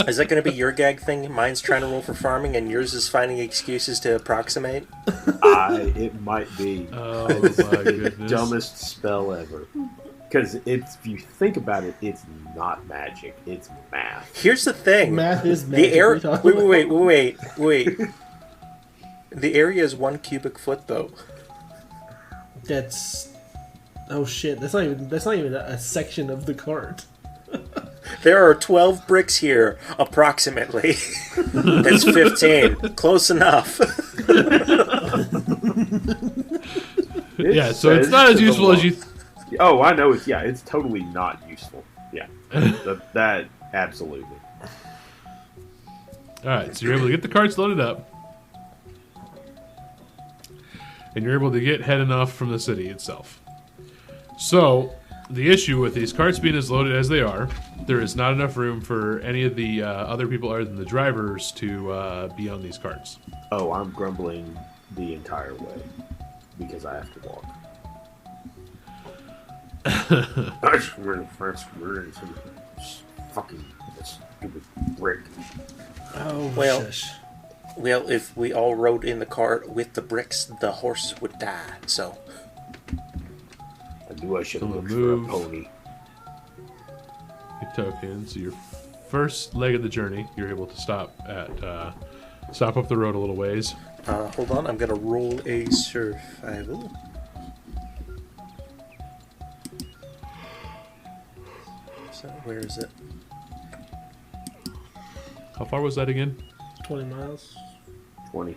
Is that going to be your gag thing? Mine's trying to roll for farming, and yours is finding excuses to approximate? It might be. Oh It's my the goodness. dumbest spell ever. Because if you think about it, it's not magic. It's math. Here's the thing. Math is magic. The air. What are you talking Wait. The area is 1 cubic foot, though. That's... Oh shit, that's not even a section of the cart. There are 12 bricks here, approximately. That's 15. Close enough. Yeah, so it's not as useful as you... Oh, I know. It's totally not useful. Yeah. that absolutely. Alright, so you're able to get the carts loaded up. And you're able to get head enough from the city itself. So, the issue with these carts being as loaded as they are, there is not enough room for any of the other people other than the drivers to be on these carts. Oh, I'm grumbling the entire way because I have to walk. We're in some fucking stupid brick. Oh, Well- shush. Well, if we all rode in the cart with the bricks, the horses would die, so... I knew I should have Someone looked move. for a pony. Your token. So your first leg of the journey, you're able to stop up the road a little ways. Hold on, I'm gonna roll a survival. So, where is it? How far was that again? 20 miles. 20.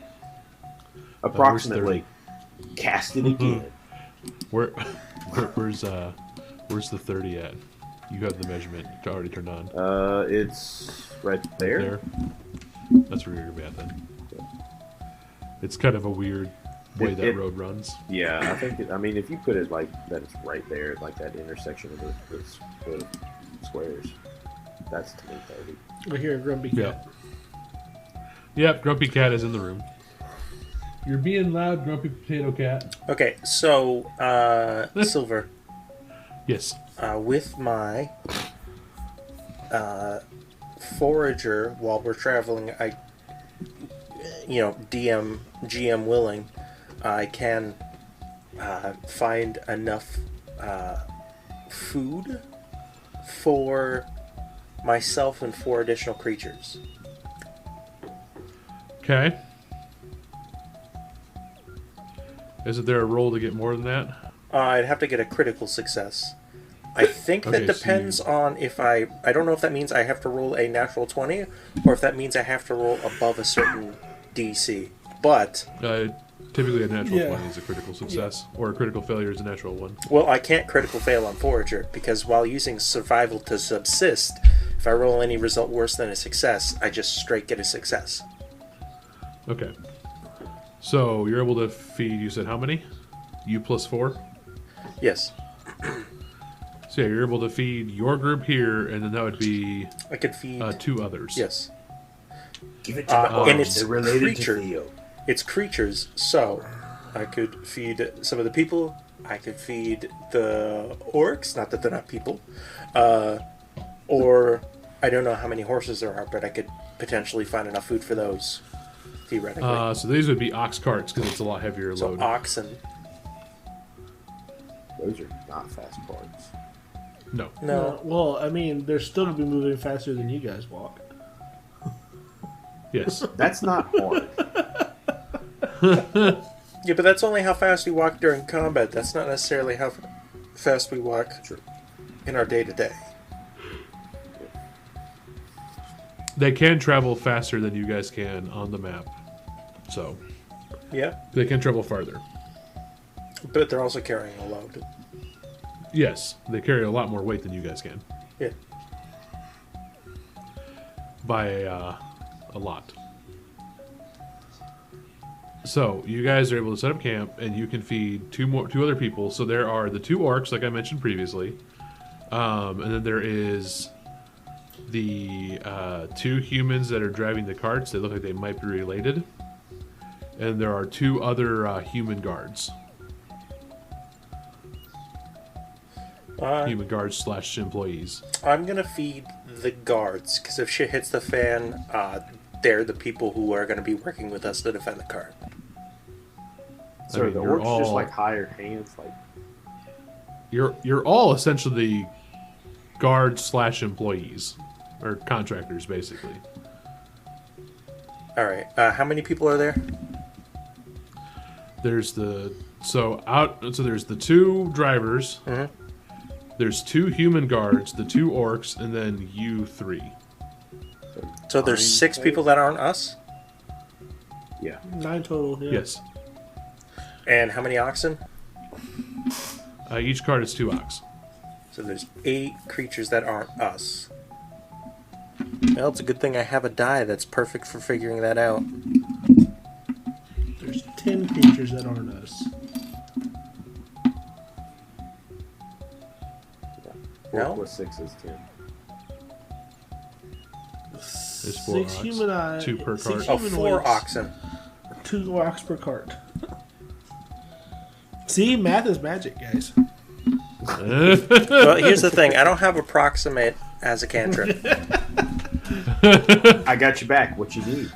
Approximately. Cast it again. Where's the 30 at? You have the measurement already turned on. It's right there. That's where you're gonna be at then. It's kind of a weird way that road runs. Yeah, I think. If you put it like that, it's right there, like that intersection of the squares. That's to me 30. We're here, Grumpy Cat. Yep. Yep, Grumpy Cat is in the room. You're being loud, Grumpy Potato Cat. Okay, so, Silver, Yes. with my forager while we're traveling, GM willing, I can find enough food for myself and 4 additional creatures. Okay. Isn't there a roll to get more than that? I'd have to get a critical success. I think that Okay, so depends on if I don't know if that means I have to roll a natural 20 or if that means I have to roll above a certain DC. But, Typically a natural Yeah. 20 is a critical success, or a critical failure is a natural 1. well, I can't critical fail on Forager because while using survival to subsist, if I roll any result worse than a success, I just straight get a success. Okay. So you're able to feed, you said how many? You plus 4? Yes. So yeah, you're able to feed your group here, and then that would be I could feed... 2 others. yes. Give it to my And arms. it's They're related creature. to Theo. It's creatures, so I could feed some of the people. I could feed the orcs, not that they're not people. Or I don't know how many horses there are, but I could potentially find enough food for those, theoretically. So these would be ox carts, because it's a lot heavier So load. oxen. Those are not fast parts. No. No. Well, they're still going to be moving faster than you guys walk. Yes. That's not hard. Yeah, but that's only how fast we walk during combat. That's not necessarily how fast we walk in our day-to-day. They can travel faster than you guys can on the map. So, Yeah, they can travel farther. but they're also carrying a load. Yes, they carry a lot more weight than you guys can. Yeah. By a lot. So you guys are able to set up camp, and you can feed two other people. So there are the 2 orcs, like I mentioned previously, and then there is the 2 humans that are driving the carts. They look like they might be related, and there are 2 other human guards. Human guards / employees. I'm gonna feed the guards, because if shit hits the fan, they're the people who are gonna be working with us to defend the cart. So I mean, the you're orcs all- just like hired hands, like You're all essentially guards / employees, or contractors, basically. All right. How many people are there? There's there's the 2 drivers. Mhm. There's 2 human guards, the 2 orcs, and then you 3. So there's 9 6 people that aren't us. yeah. 9 total. Yeah. Yes. And how many oxen? Each cart is 2 ox. So there's 8 creatures that aren't us. Well, it's a good thing I have a die that's perfect for figuring that out. There's 10 creatures that aren't us. Four No? plus 6 is 10. There's 4 6 ox. human eyes. 2 per cart. Oh, 4 oxen. 2 ox per cart. See, math is magic, guys. Well, here's the thing. I don't have approximate as a cantrip. I got you back. What you need?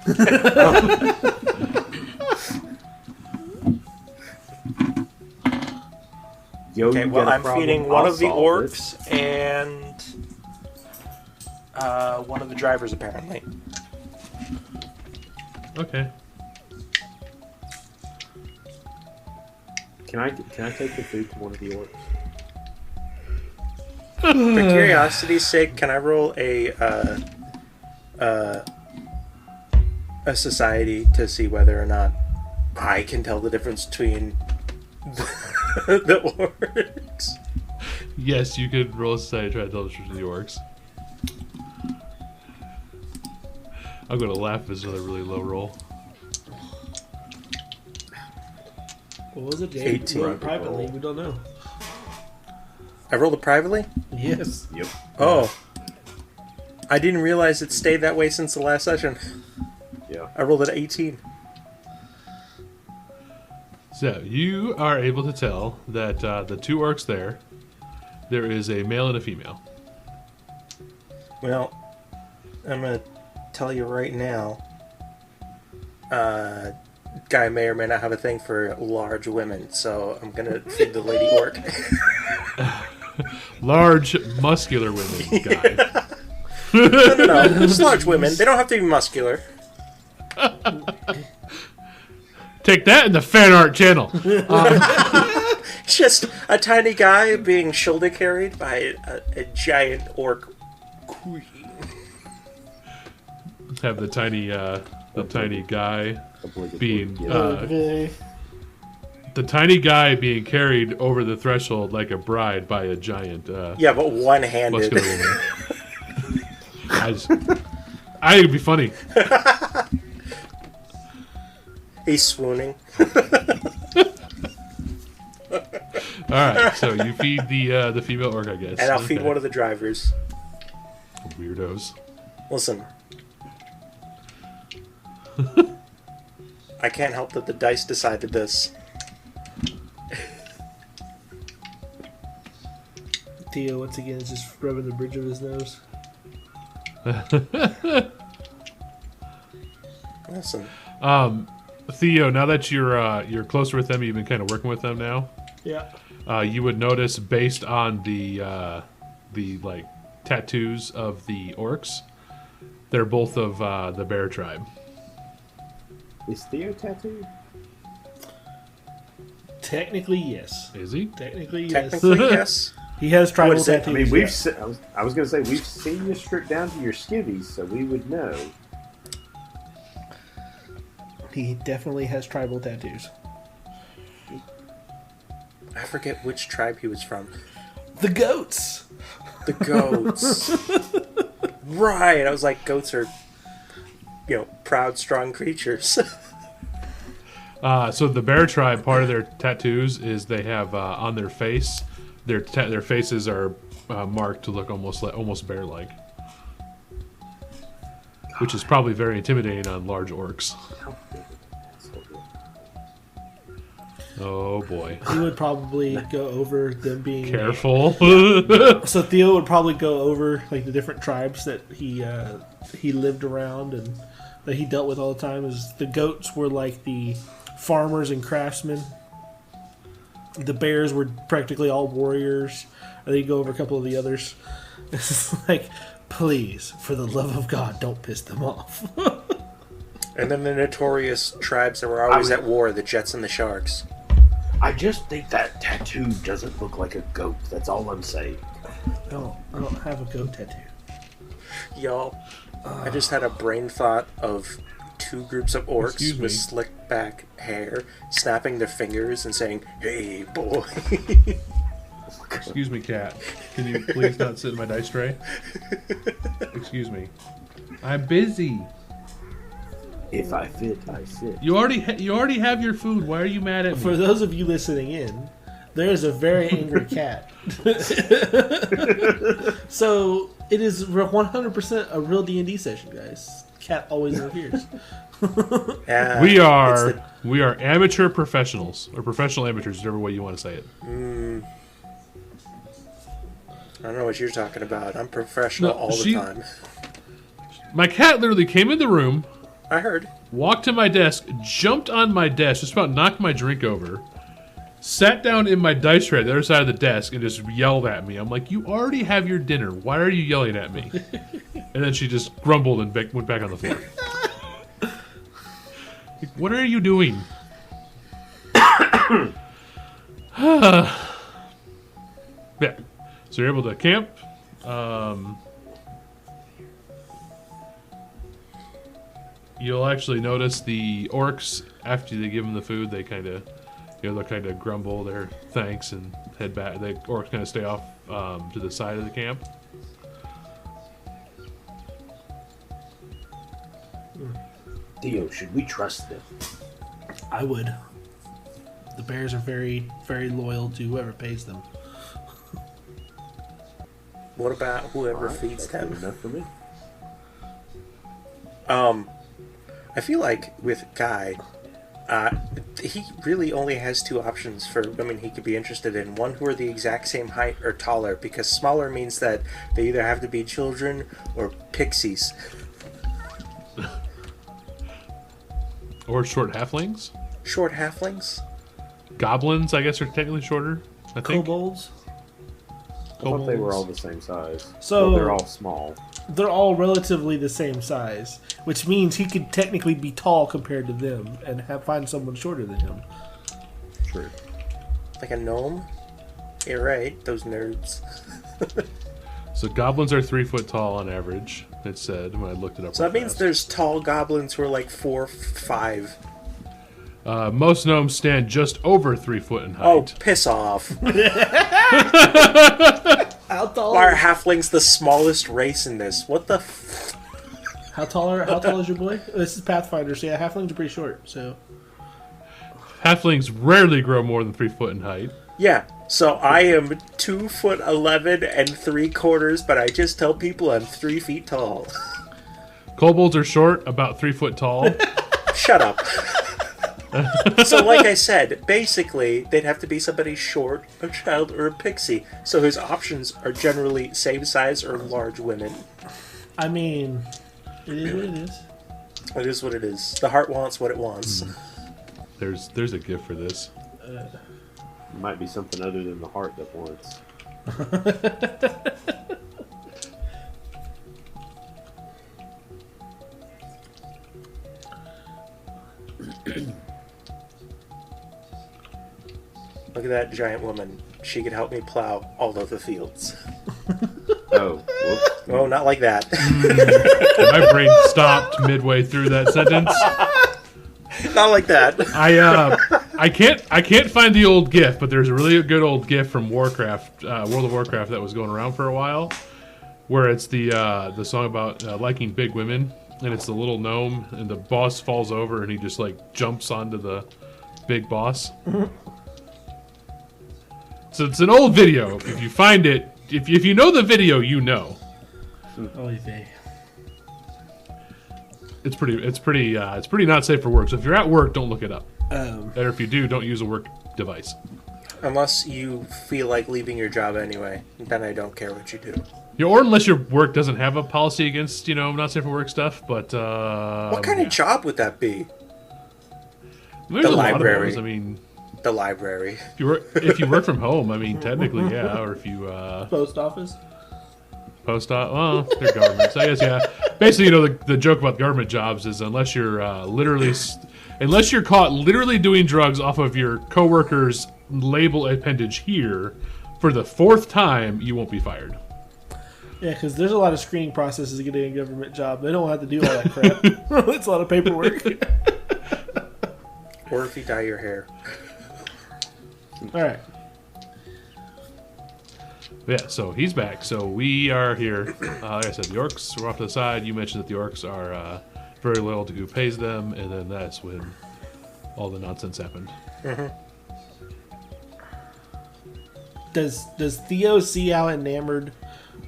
Yo, Okay, you well, got a I'm problem, feeding one I'll of the solve orcs it. and one of the drivers, apparently. Okay. Can I take the food to one of the orcs? For curiosity's sake, can I roll a society to see whether or not I can tell the difference between the orcs? Yes, you could roll a society to try to tell the truth of the orcs. I'm going to laugh if it's another really low roll. What was it, Jay? 18. We're privately, we don't know. I rolled it privately? Yes. Yep. Oh. I didn't realize it stayed that way since the last session. Yeah. I rolled it at 18. So, you are able to tell that the 2 orcs there is a male and a female. Well, I'm going to tell you right now, guy may or may not have a thing for large women, so I'm going to feed the lady orc. Large, muscular women guy. No, just large women. They don't have to be muscular. Take that in the fan art channel. It's just a tiny guy being shoulder carried by a giant orc queen. Have the tiny guy being Okay. the tiny guy being carried over the threshold like a bride by a giant Yeah, but one-handed. muscular woman. I think it'd be funny. He's swooning. All right, so you feed the female orc, I guess. And I'll feed one of the drivers. Weirdos. Listen. I can't help that the dice decided this. Theo, once again, is just rubbing the bridge of his nose. Listen. Theo, now that you're closer with them, you've been kind of working with them now. Yeah. You would notice, based on the like tattoos of the orcs, they're both of the bear tribe. Is Theo tattooed? Technically, yes. Is he? Technically, yes. Technically, yes. He has tribal What is it? tattoos. I mean, we've. yeah. I was gonna say we've seen you stripped down to your skivvies, so we would know. He definitely has tribal tattoos. I forget which tribe he was from. The goats. The goats. Right. I was like, goats are, proud, strong creatures. So the bear tribe, part of their tattoos is they have on their face, their faces are marked to look almost bear-like, which is probably very intimidating on large orcs. Oh boy! He would probably go over them being careful. So Theo would probably go over like the different tribes that he lived around and that he dealt with all the time. Is the goats were like the farmers and craftsmen. The bears were practically all warriors. And then you go over a couple of the others. It's like, please, for the love of God, don't piss them off. And then the notorious tribes that were always at war, the Jets and the Sharks. I just think that tattoo doesn't look like a goat. That's all I'm saying. I don't have a goat tattoo. Y'all, I just had a brain thought of two groups of orcs with slick back hair snapping their fingers and saying, "Hey, boy." Excuse me, cat. Can you please not sit in my dice tray? Excuse me. I'm busy. If I fit, I sit. You already have your food. Why are you mad at me? For those of you listening in, there is a very angry cat. So it is 100% a real D&D session, guys. Cat always interferes. We are amateur professionals, or professional amateurs, whichever way you want to say it. I don't know what you're talking about. I'm professional all the time. My cat literally came in the room. I heard. Walked to my desk, jumped on my desk, just about knocked my drink over, sat down in my dice tray at the other side of the desk, and just yelled at me. I'm like, you already have your dinner. Why are you yelling at me? And then she just grumbled and went back on the floor. Like, what are you doing? Yeah. So you're able to camp. You'll actually notice the orcs, after they give them the food, they kind of, they'll kind of grumble their thanks and head back. The orcs kind of stay off to the side of the camp. Theo, should we trust them? I would. The bears are very, very loyal to whoever pays them. What about whoever Alright, feeds that's them? good enough for me. I feel like with Guy, he really only has two options for women he could be interested in. One who are the exact same height or taller, because smaller means that they either have to be children or pixies. Or short halflings. Short halflings? Goblins, I guess, are technically shorter, I think. Kobolds? I thought they were all the same size. So- Well, they're all small. They're all relatively the same size, which means he could technically be tall compared to them and find someone shorter than him. True. Like a gnome? You're right, those nerds. So goblins are 3 foot tall on average, it said when I looked it up. So that real means fast. there's tall goblins who are like 4, 5. Most gnomes stand just over 3 foot in height. Oh, piss off. How tall? Why are halflings the smallest race in this? What the How tall is your boy? This is Pathfinder, so yeah, halflings are pretty short. So Halflings rarely grow more than 3 foot in height. Yeah, so I am 2'11" and 3/4, but I just tell people I'm 3 feet tall. Kobolds are short, about 3 foot tall. Shut up. So like I said, basically, they'd have to be somebody short, a child, or a pixie. So his options are generally same size or large women. I mean, it is what it is. It is what it is. The heart wants what it wants. There's a gift for this. Might be something other than the heart that wants. Look at that giant woman. She could help me plow all of the fields. Oh, whoops. Oh, not like that. My brain stopped midway through that sentence. Not like that. I can't find the old GIF, but there's a really good old GIF from Warcraft, World of Warcraft, that was going around for a while, where it's the song about liking big women, and it's the little gnome, and the boss falls over, and he just like jumps onto the big boss. So it's an old video. If you find it, if you know the video, you know. Oy vey. It's pretty not safe for work. So if you're at work, don't look it up. Um, Or if you do, don't use a work device. Unless you feel like leaving your job anyway, then I don't care what you do. Yeah, or unless your work doesn't have a policy against, not safe for work stuff. But What kind of job would that be? there's The a lot of library. those. I mean, The library. if you work from home, I mean, technically, yeah. Or if you post office. post op, well, they're governments. I guess, yeah. Basically, the joke about government jobs is unless you're unless you're caught literally doing drugs off of your coworker's label appendage here for the 4th time, you won't be fired. Yeah, because there's a lot of screening processes to get a government job. They don't have to do all that crap. It's a lot of paperwork. Or if you dye your hair. All right. Yeah, so he's back. So we are here. Like I said, the orcs were off to the side. You mentioned that the orcs are very loyal to who pays them, and then that's when all the nonsense happened. Mm-hmm. Does Theo see how enamored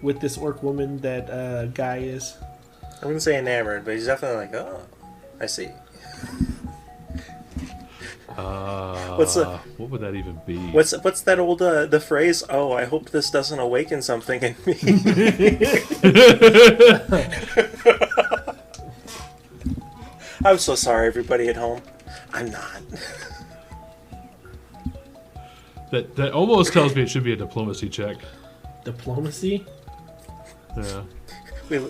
with this orc woman that Guy is? I wouldn't say enamored, but he's definitely like, oh, I see. What would that even be? What's that old the phrase? Oh, I hope this doesn't awaken something in me. I'm so sorry, everybody at home. I'm not. That almost tells me it should be a diplomacy check. Diplomacy? Yeah.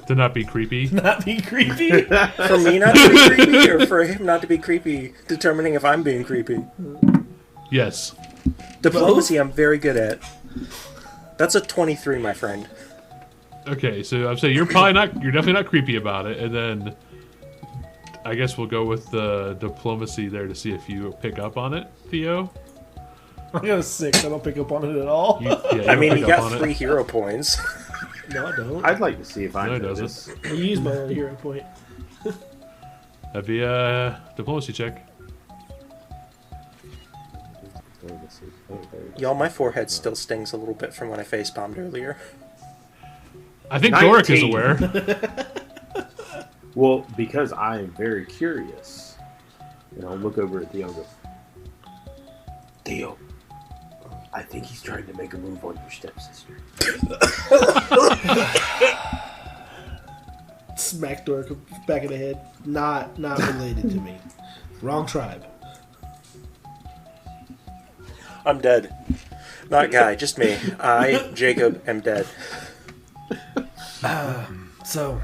To not be creepy. Not be creepy? For me not to be creepy, or for him not to be creepy, determining if I'm being creepy. Yes. Diplomacy I'm very good at. That's a 23, my friend. Okay, so I'm saying you're definitely not creepy about it, and then I guess we'll go with the diplomacy there to see if you pick up on it, Theo. I got a 6. I don't pick up on it at all. I mean, you got 3 hero points. No, I don't. I'd like to see if I No, it know doesn't. this. I use my own hero point. That'd be a diplomacy check. Y'all, my forehead still stings a little bit from when I face-bombed earlier. I think 19. Doric is aware. Well, because I am very curious, and I'll look over at Theo and go, Theo, I think he's trying to make a move on your stepsister. Smack Dork back of the head. Not related to me. Wrong tribe. I'm dead. Not Guy, just me. I, Jacob, am dead. So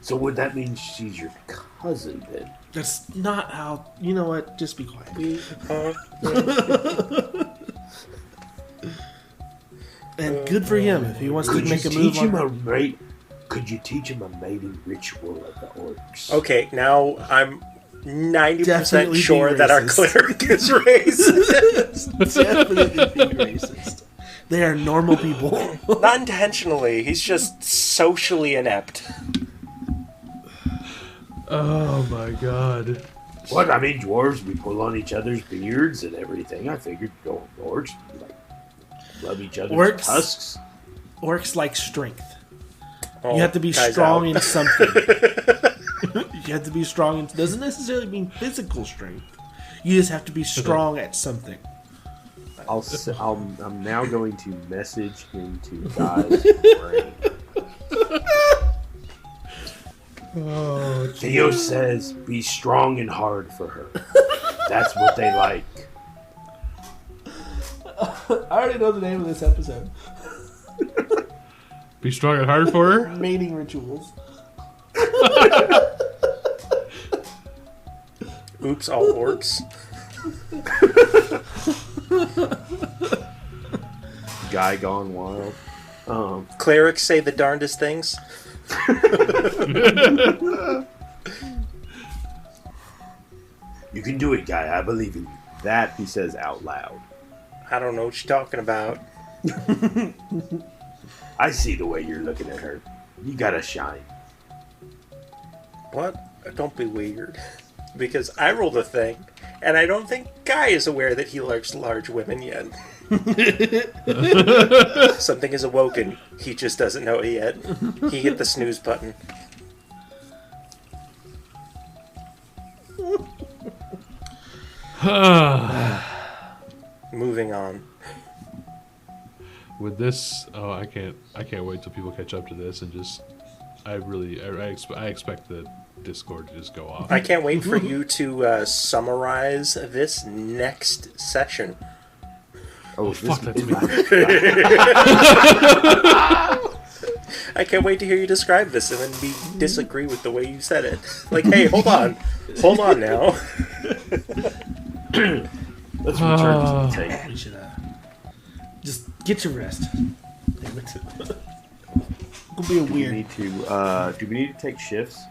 would that mean she's your cousin then? that's not how. You know what? Just be quiet. And good for him if he wants to make a move on her. Could you teach him a mating ritual of the orcs? Okay, now I'm 90% Definitely sure be that our racist. cleric is racist. Definitely be racist. They are normal people. Not intentionally, he's just socially inept. Oh my god. What? I mean, dwarves, we pull on each other's beards and everything. I figured orcs like rub each other's Orcs? tusks. Orcs like strength. Oh, You have to be Guy's strong out. in something. You have to be strong in... Doesn't necessarily mean physical strength. You just have to be strong at something. I'm now going to message into Guy's brain. Theo says, be strong and hard for her. That's what they like. I already know the name of this episode. Be strong and hard for her? Mating rituals. Oops, all orcs. Guy gone wild. Clerics say the darndest things. You can do it, Guy. I believe in you. That he says out loud. I don't know what you're talking about. I see the way you're looking at her. You gotta shine. What? Don't be weird. because I rolled a thing, and I don't think Guy is aware that he likes large women yet. Something is awoken. He just doesn't know it yet. He hit the snooze button. Moving on. With this, I can't wait till people catch up to this and just, I expect the Discord to just go off. I can't wait for you to summarize this next session. Oh, Fuck, that's me. I can't wait to hear you describe this and then we disagree with the way you said it. Like, hey, hold on now. Let's return to the tape. We should just get your rest. Damn it. It'll be a Do weird. we need to take shifts?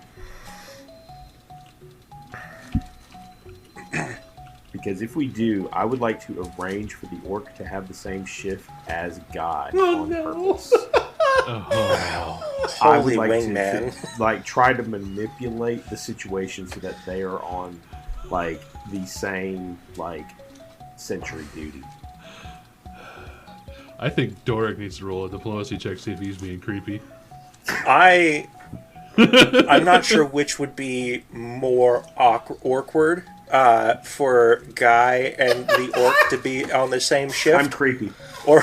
Because if we do, I would like to arrange for the orc to have the same shift as Guy on purpose. I would Holy like wingman. to try to manipulate the situation so that they are on the same sentry duty. I think Doric needs to roll a diplomacy check, see if he's being creepy. I'm not sure which would be more awkward for Guy and the orc to be on the same shift. I'm creepy. Or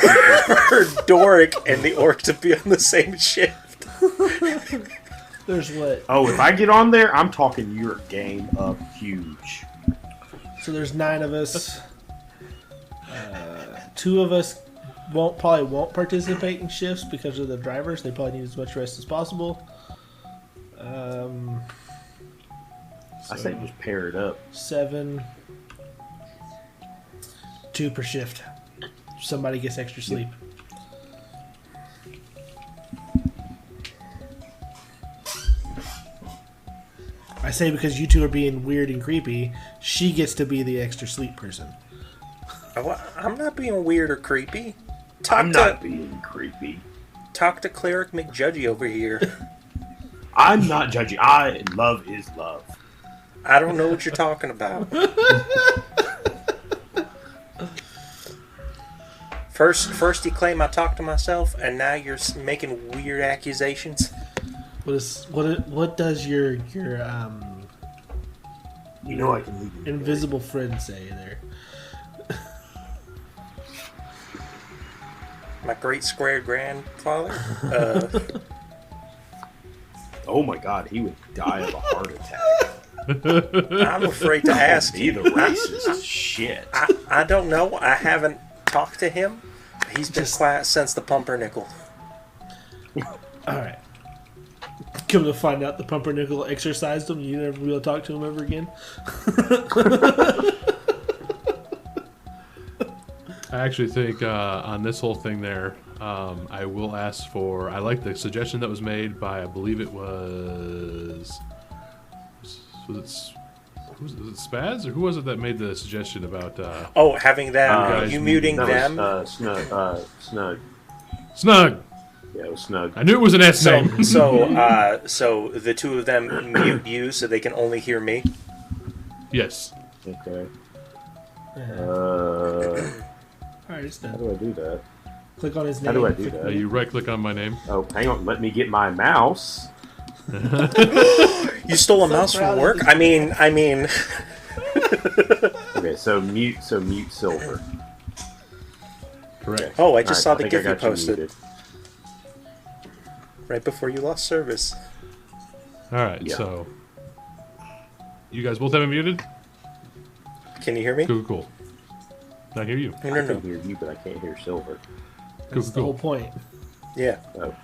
Doric and the orc to be on the same shift. There's what? Oh, if I get on there, I'm talking your game up huge. So there's 9 of us. 2 of us probably won't participate in shifts because of the drivers. They probably need as much rest as possible. I say just pair it up. 7. 2 per shift. Somebody gets extra sleep. I say because you 2 are being weird and creepy, she gets to be the extra sleep person. I'm not being weird or creepy. I'm not being creepy. Talk to Cleric McJudgy over here. I'm not judging. Love is love. I don't know what you're talking about. First you claim I talk to myself, and now you're making weird accusations. What does your You know I can leave you. invisible friend say there? My great square grandfather. Oh my god, he would die of a heart attack. I'm afraid to ask Be the racist shit. I don't know. I haven't talked to him. He's been quiet since the pumpernickel. Alright. Come to find out the pumpernickel exercised him. You never be able to talk to him ever again. I actually think on this whole thing there, I will ask for. I like the suggestion that was made by, I believe it was it Spaz, or who was it that made the suggestion about? Having them, you muting them. Snug. Snug. Yeah, it was Snug. I knew it was an S name. So the 2 of them mute you so they can only hear me. Yes. Okay. Alright, it's How done. do I do that? Click on his name. How do I do that? You right click on my name. Oh, hang on. Let me get my mouse. You stole a mouse proud from of work? you. I mean. Okay, so mute Silver. Correct. Oh, I just saw Alright, the I think GIF I you got you posted muted. right before you lost service. All right. Yeah. So you guys both have me muted. Can you hear me? Cool. I hear you. No, I no, can no. hear you, but I can't hear Silver. That's the whole point. Yeah, Oh,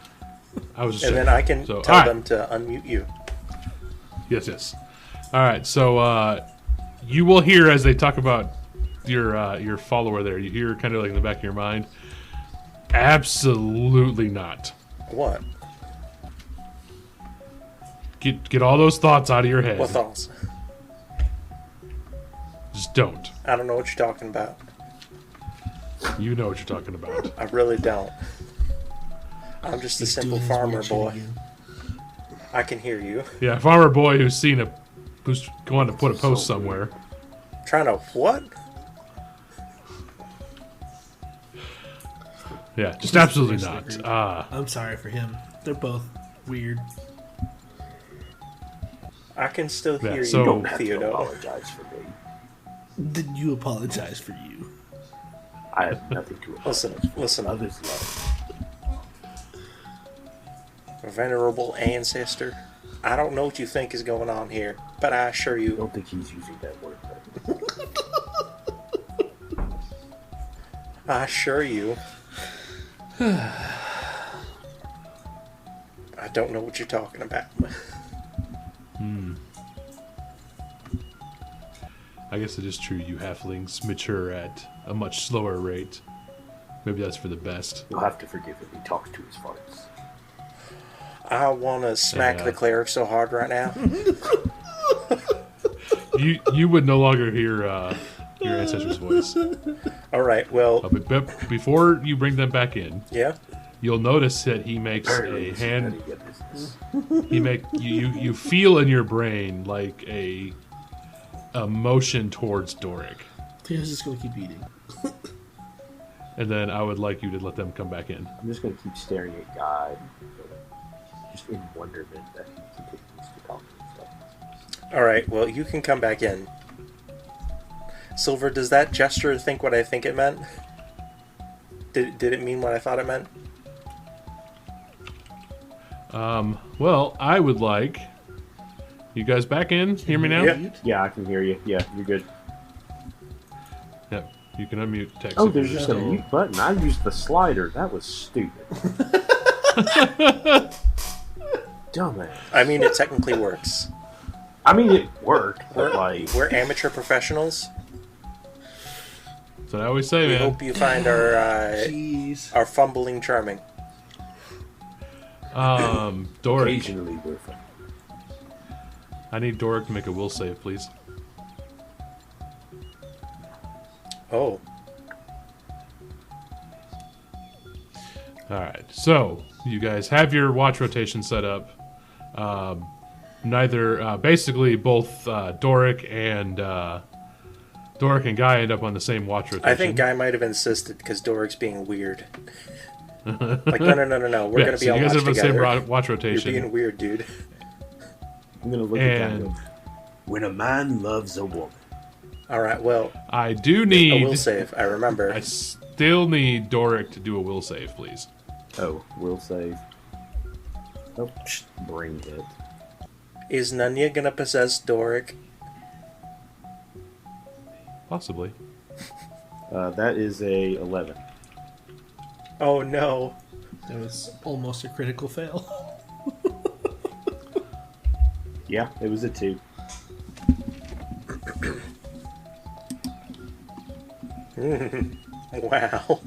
I was just and then checking. I can So, tell alright. them to unmute you. Yes. All right. So you will hear as they talk about your follower there. You hear kind of like in the back of your mind. Absolutely not. What? Get all those thoughts out of your head. What thoughts? Just don't. I don't know what you're talking about. You know what you're talking about. I really don't. I'm just a He's simple doing his farmer weird shit boy. again. I can hear you. Yeah, farmer boy who's going going to put a post somewhere. Trying to what? Yeah, just absolutely not. I'm sorry for him. They're both weird. I can still Yeah, hear so- You you, don't have to Theodore. apologize for me. Did you apologize for you? I have nothing to apologize Listen, for. listen. Others love. Venerable ancestor, I don't know what you think is going on here, but I assure I you, don't think he's using that word right. I assure you, I don't know what you're talking about. I guess it is true you halflings mature at a much slower rate. Maybe that's for the best. You'll have to forgive him. He talks to his farts. I want to smack Yeah. the cleric so hard right now. You would no longer hear your ancestor's voice. All right, well, But before you bring them back in, yeah. you'll notice that he makes Apparently, a this is hand. none of your business. He make you feel in your brain like a motion towards Doric, Theo's just gonna keep eating. and then I would like you to let them come back in. I'm just going to keep staring at God, just in wonderment that he continues to talk to himself. All right, well, you can come back in. Silver, does that gesture think what I think it meant? Did it mean what I thought it meant? Well, I would like you guys back in. Hear me now? Yeah. Yeah, I can hear you. Yeah, you're good. Yep. You can unmute text. Oh, if there's you're just a still- mute button. I used the slider. That was stupid. Dumbass. I mean, it technically works. I mean, it worked, but like, We're amateur professionals. That's what I always say, We man. hope you find our Jeez. fumbling charming. Doric. occasionally we're fun. I need Doric to make a will save, please. Oh, Alright, so you guys have your watch rotation set up. Basically both Doric and Guy end up on the same watch rotation. I think Guy might have insisted because Doric's being weird. Like, no. We're Yeah, gonna be so on you guys watch have the same together. watch You're rotation. being weird, dude. I'm gonna look at that and And go, when a man loves a woman. All right, well, I do a need. will save. I remember. I still need Doric to do a will save, please. Oh, will save. Oh, bring it. Is Nunya gonna possess Doric? Possibly. That is a 11. Oh no. That was almost a critical fail. Yeah, it was a 2. Wow.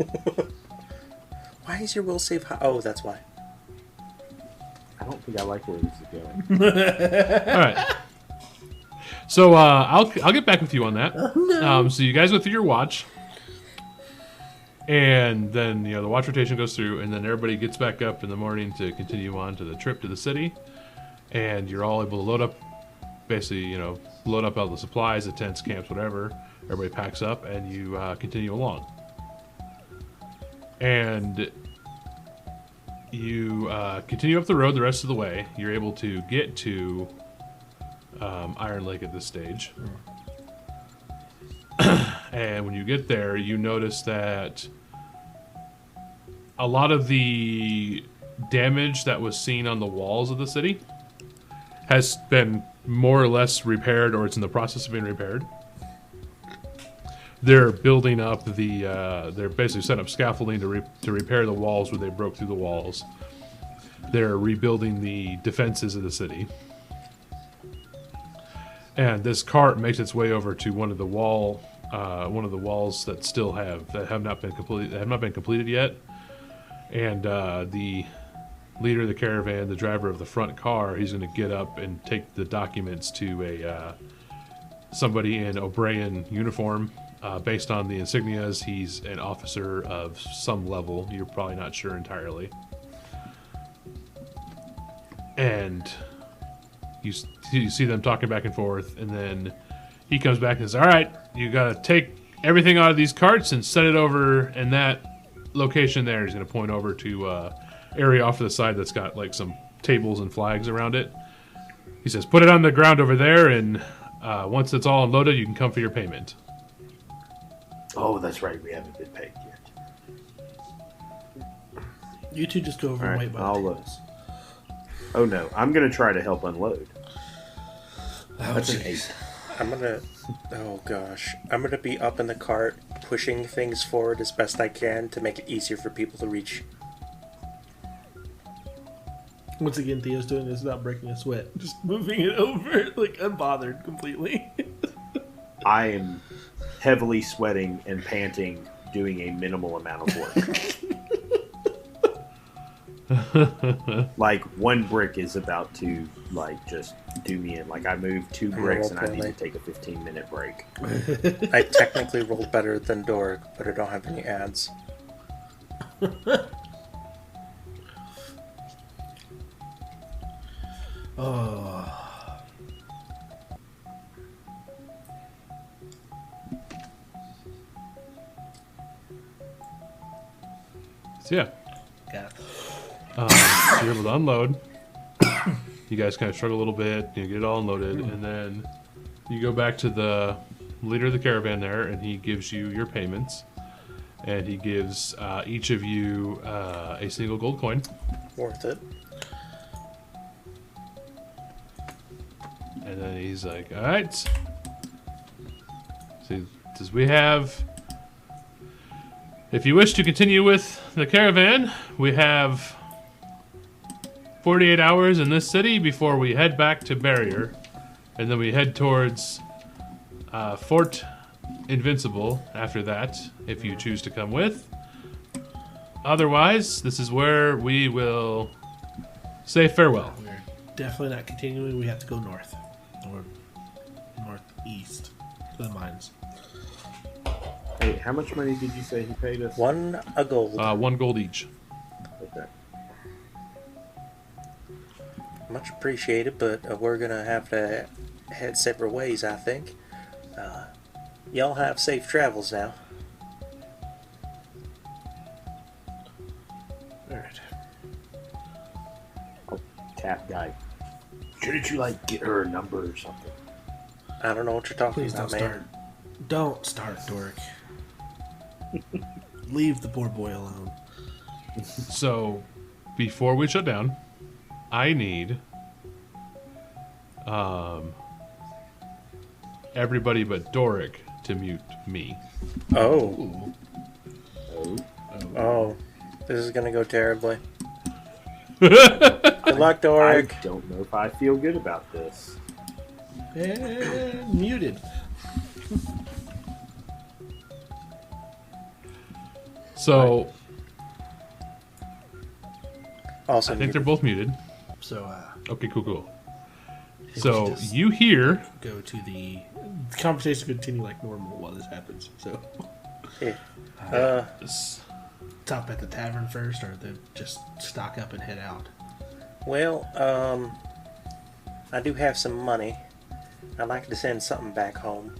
Why is your will save high? Oh, that's why. I don't think I like where this is going. All right. So I'll get back with you on that. So you guys go through your watch, and then the watch rotation goes through, and then everybody gets back up in the morning to continue on to the trip to the city, and you're all able to load up, basically load up all the supplies, the tents, camps, whatever. Everybody packs up, and you continue along, and you continue up the road the rest of the way. You're able to get to Iron Lake at this stage. And when you get there, you notice that a lot of the damage that was seen on the walls of the city has been more or less repaired, or it's in the process of being repaired. They're building up they're basically setting up scaffolding to repair the walls where they broke through the walls. They're rebuilding the defenses of the city. And this cart makes its way over to one of the walls that still have not been completed yet. And the leader of the caravan, the driver of the front car, he's going to get up and take the documents to somebody in O'Brien uniform. Based on the insignias, he's an officer of some level. You're probably not sure entirely. And you see them talking back and forth, and then he comes back and says, all right, you got to take everything out of these carts and set it over in that location there. He's going to point over to area off to the side that's got like some tables and flags around it. He says, put it on the ground over there, and once it's all unloaded, you can come for your payment. Oh, that's right. We haven't been paid yet. You two just go over and wait by the tables. Oh, no. I'm going to try to help unload. Oh, That's an jeez. 8. I'm gonna. Oh gosh, I'm gonna be up in the cart, pushing things forward as best I can to make it easier for people to reach. Once again, Theo's doing this without breaking a sweat. Just moving it over, like, unbothered completely. I am heavily sweating and panting, doing a minimal amount of work. Like, one brick is about to, like, just do me in. Like, I moved 2 bricks and I need to take a 15-minute break. I technically rolled better than Doric, but I don't have any ads. Oh. So yeah, Got it. so you're able to unload. You guys kind of struggle a little bit. You get it all unloaded, and then you go back to the leader of the caravan there, and he gives you your payments. And he gives each of you a single gold coin. Worth it. And then he's like, all right. See, does we have... If you wish to continue with the caravan, we have 48 hours in this city before we head back to Barrier. And then we head towards Fort Invincible after that, if you choose to come with. Otherwise, this is where we will say farewell. We're definitely not continuing. We have to go north. Or northeast to the mines. Hey, how much money did you say he paid us? 1 gold. 1 gold each. Okay. Much appreciated, but we're gonna have to head separate ways, I think. Y'all have safe travels now. Alright. Oh, tap guy. Shouldn't you, like, get her a number or something? I don't know what you're talking Please about, don't man. start. Don't start, Doric. Leave the poor boy alone. So, before we shut down, I need everybody but Doric to mute me. Oh. Oh. Oh. This is gonna go terribly. Good luck, Doric. I don't know if I feel good about this. And muted. So, Also, I think they're both muted. So, Okay, cool. we So, should just you hear... go to the conversation continue like normal while this happens. So, stop at the tavern first, or then just stock up and head out. well, I do have some money. I'd like to send something back home.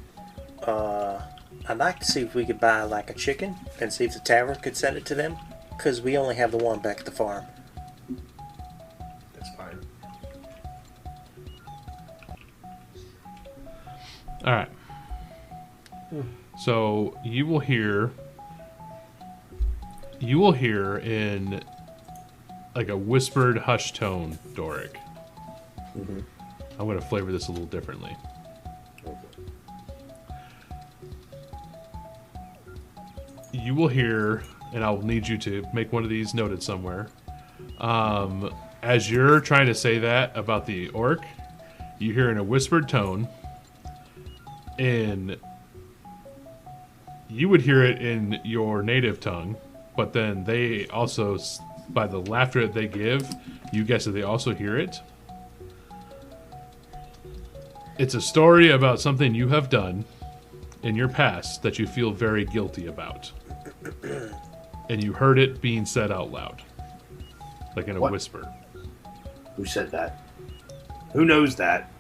I'd like to see if we could buy like a chicken and see if the tavern could send it to them, because we only have the one back at the farm. That's fine. All right. So you will hear in like a whispered hush tone, Doric. Mm-hmm. I'm going to flavor this a little differently. Okay. You will hear, and I'll need you to make one of these noted somewhere. As you're trying to say that about the orc, you hear in a whispered tone, and you would hear it in your native tongue, but then they also, by the laughter that they give, you guess that they also hear it. It's a story about something you have done in your past that you feel very guilty about. And you heard it being said out loud. Like in a What? whisper. Who said that? Who knows that?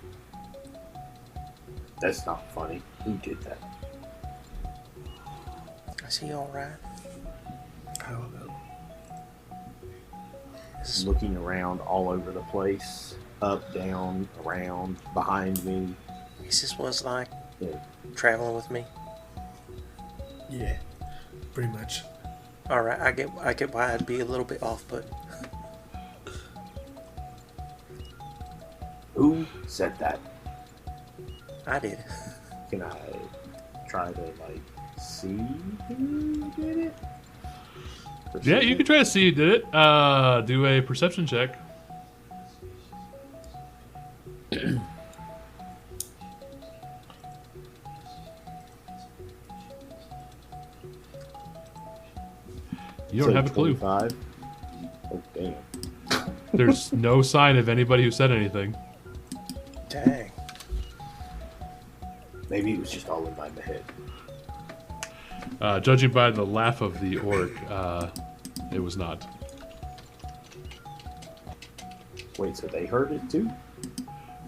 That's not funny. Who did that? Is he alright? I don't know. Looking around all over the place. Up, down, around, behind me. Is this what it's like Yeah. traveling with me? Yeah, pretty much. Alright, I get why I'd be a little bit off, but Who said that? I did. Can I try to, see who did it? Yeah, you can try to see who did it. Do a perception check. You don't have a clue. 25. Oh, damn. There's no sign of anybody who said anything. Dang. Maybe it was just all in my head. Judging by the laugh of the orc, it was not. Wait, so they heard it too?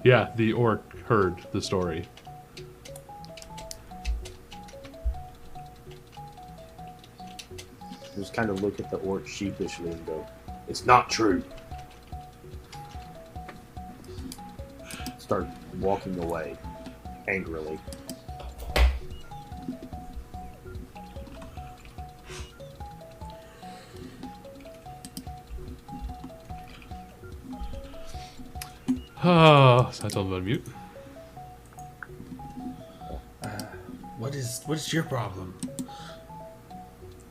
Yeah, the orc heard the story. Just kind of look at the orc sheepishly and go, "It's not true." Start walking away angrily. Oh, so I told him to unmute. What is your problem?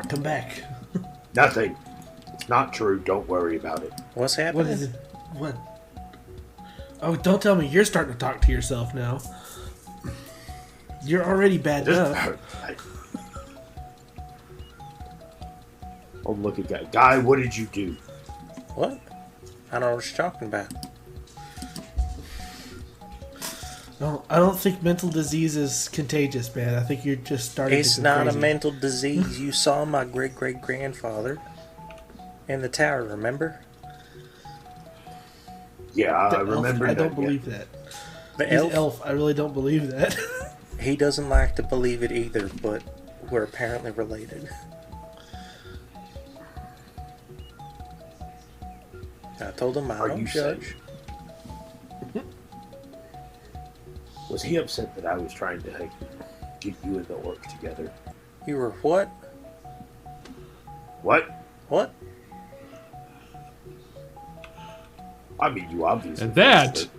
Come back. Nothing. It's not true. Don't worry about it. What's happening? What is it? What? Oh, don't tell me you're starting to talk to yourself now. You're already bad enough. Oh, look at Guy. Guy, what did you do? What? I don't know what you're talking about. No, I don't think mental disease is contagious, man. I think you're just starting It's to go not crazy. a mental disease. You saw my great-great-grandfather in the tower, remember? Yeah, I The elf, remember I that. don't believe that. The He's elf, an elf. I really don't believe that. he doesn't like to believe it either, but we're apparently related. I told him I Are don't you judge. Was he upset that I was trying to get you and the orc together? You were what? What? What? I mean, you obviously. And that,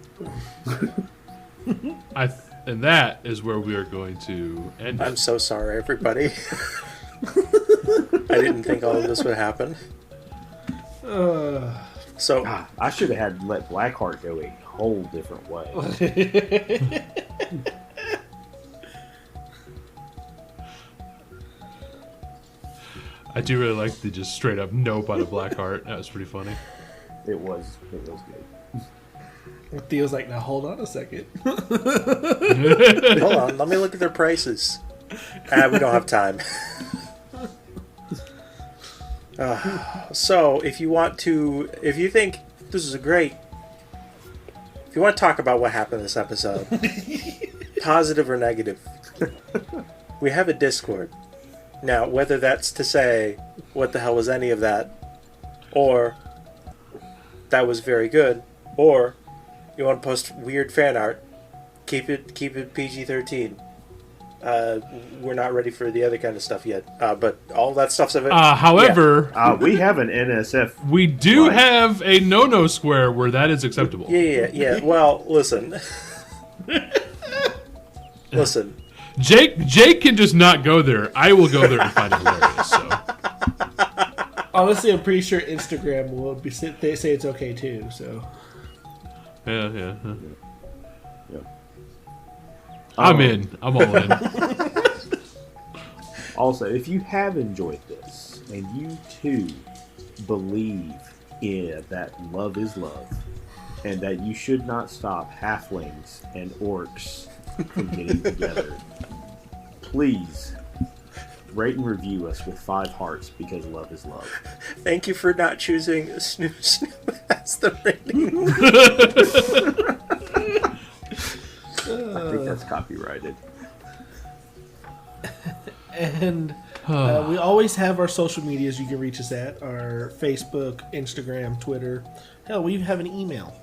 but and that is where we are going to end I'm it. so sorry, everybody. I didn't think all of this would happen. So, I should have had let Blackheart go a whole different way. I do really like the just straight up nope out of Blackheart. That was pretty funny. It was good. Theo's like, now hold on a second. hold on, let me look at their prices. We don't have time. So, if you think this is if you want to talk about what happened this episode, positive or negative, we have a Discord. Now, whether that's to say, what the hell was any of that, or that was very good, or you want to post weird fan art, keep it PG-13. We're not ready for the other kind of stuff yet, but all that stuff's of it. However, we have an NSF. we do Right. have a no-no square where that is acceptable. Yeah. Well, listen. Listen. Jake can just not go there. I will go there and find it hilarious. So. Honestly, I'm pretty sure Instagram will they say it's okay too. So Yeah. Yep. I'm in. I'm all in. Also, if you have enjoyed this and you too believe that love is love and that you should not stop halflings and orcs from getting together, please rate and review us with 5 hearts because love is love. Thank you for not choosing Snoop as the rating. I think That's copyrighted. And we always have our social medias you can reach us at. Our Facebook, Instagram, Twitter. Hell, we even have an email.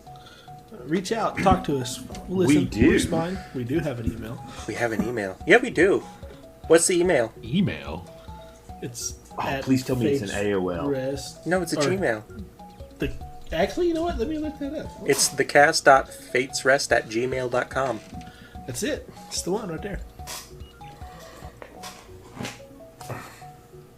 Reach out. Talk to us. We'll listen. We do. We'll respond. We do have an email. We have an email. Yeah, we do. What's the email? Email? It's Please tell me it's an AOL. No, it's a Gmail. Actually, you know what? Let me look that up. It's thecast.fatesrest@gmail.com. That's it. It's the one right there.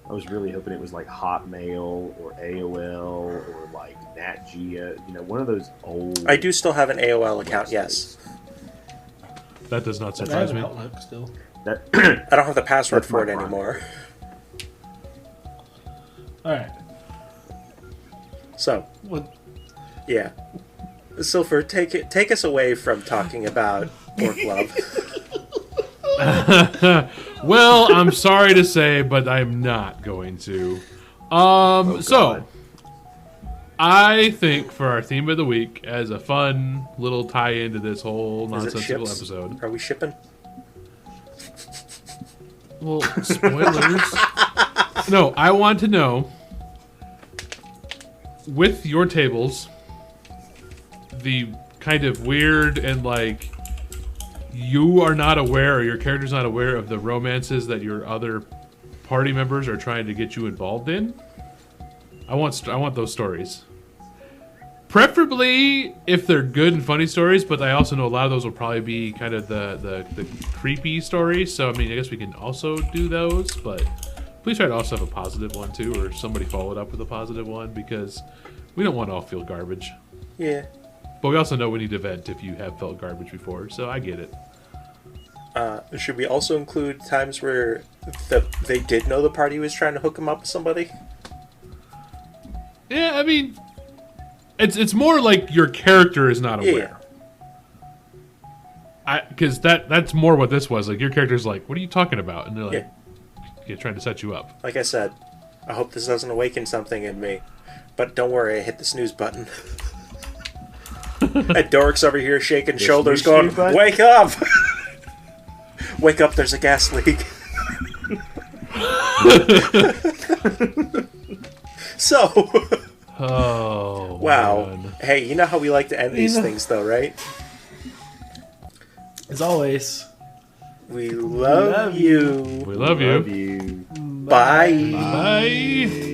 I was really hoping it was like Hotmail or AOL or like Nat Geo. One of those old. I do still have an AOL account, yes. That does not I surprise have me. an Outlook still. That I don't have the password That's for my it prime. anymore. All right. So, What? yeah. Silver, take us away from talking about orc love. Well, I'm sorry to say, but I'm not going to. So, I think for our theme of the week, as a fun little tie-in to this whole Is it nonsensical ships? episode. Are we shipping? Well, spoilers. No, I want to know, with your tables, the kind of weird and like you are not aware, or your character's not aware of the romances that your other party members are trying to get you involved in. I want those stories. Preferably if they're good and funny stories, but I also know a lot of those will probably be kind of the creepy stories. So, I mean, I guess we can also do those, but please try to also have a positive one too, or somebody follow it up with a positive one, because we don't want to all feel garbage. Yeah. But we also know we need to vent if you have felt garbage before, so I get it. Should we also include times where they did know the party was trying to hook them up with somebody? Yeah, I mean, it's more like your character is not aware. Because that's more what this was. Like, your character's like, what are you talking about? And they're like, trying to set you up. Like I said, I hope this doesn't awaken something in me. But don't worry, I hit the snooze button. And Dork's over here shaking shoulders going, wake up! Wake up, there's a gas leak. So... Oh, wow. man. Hey, you know how we like to end these things, though, right? As always, We love you. We love you. Love you. Bye. Bye.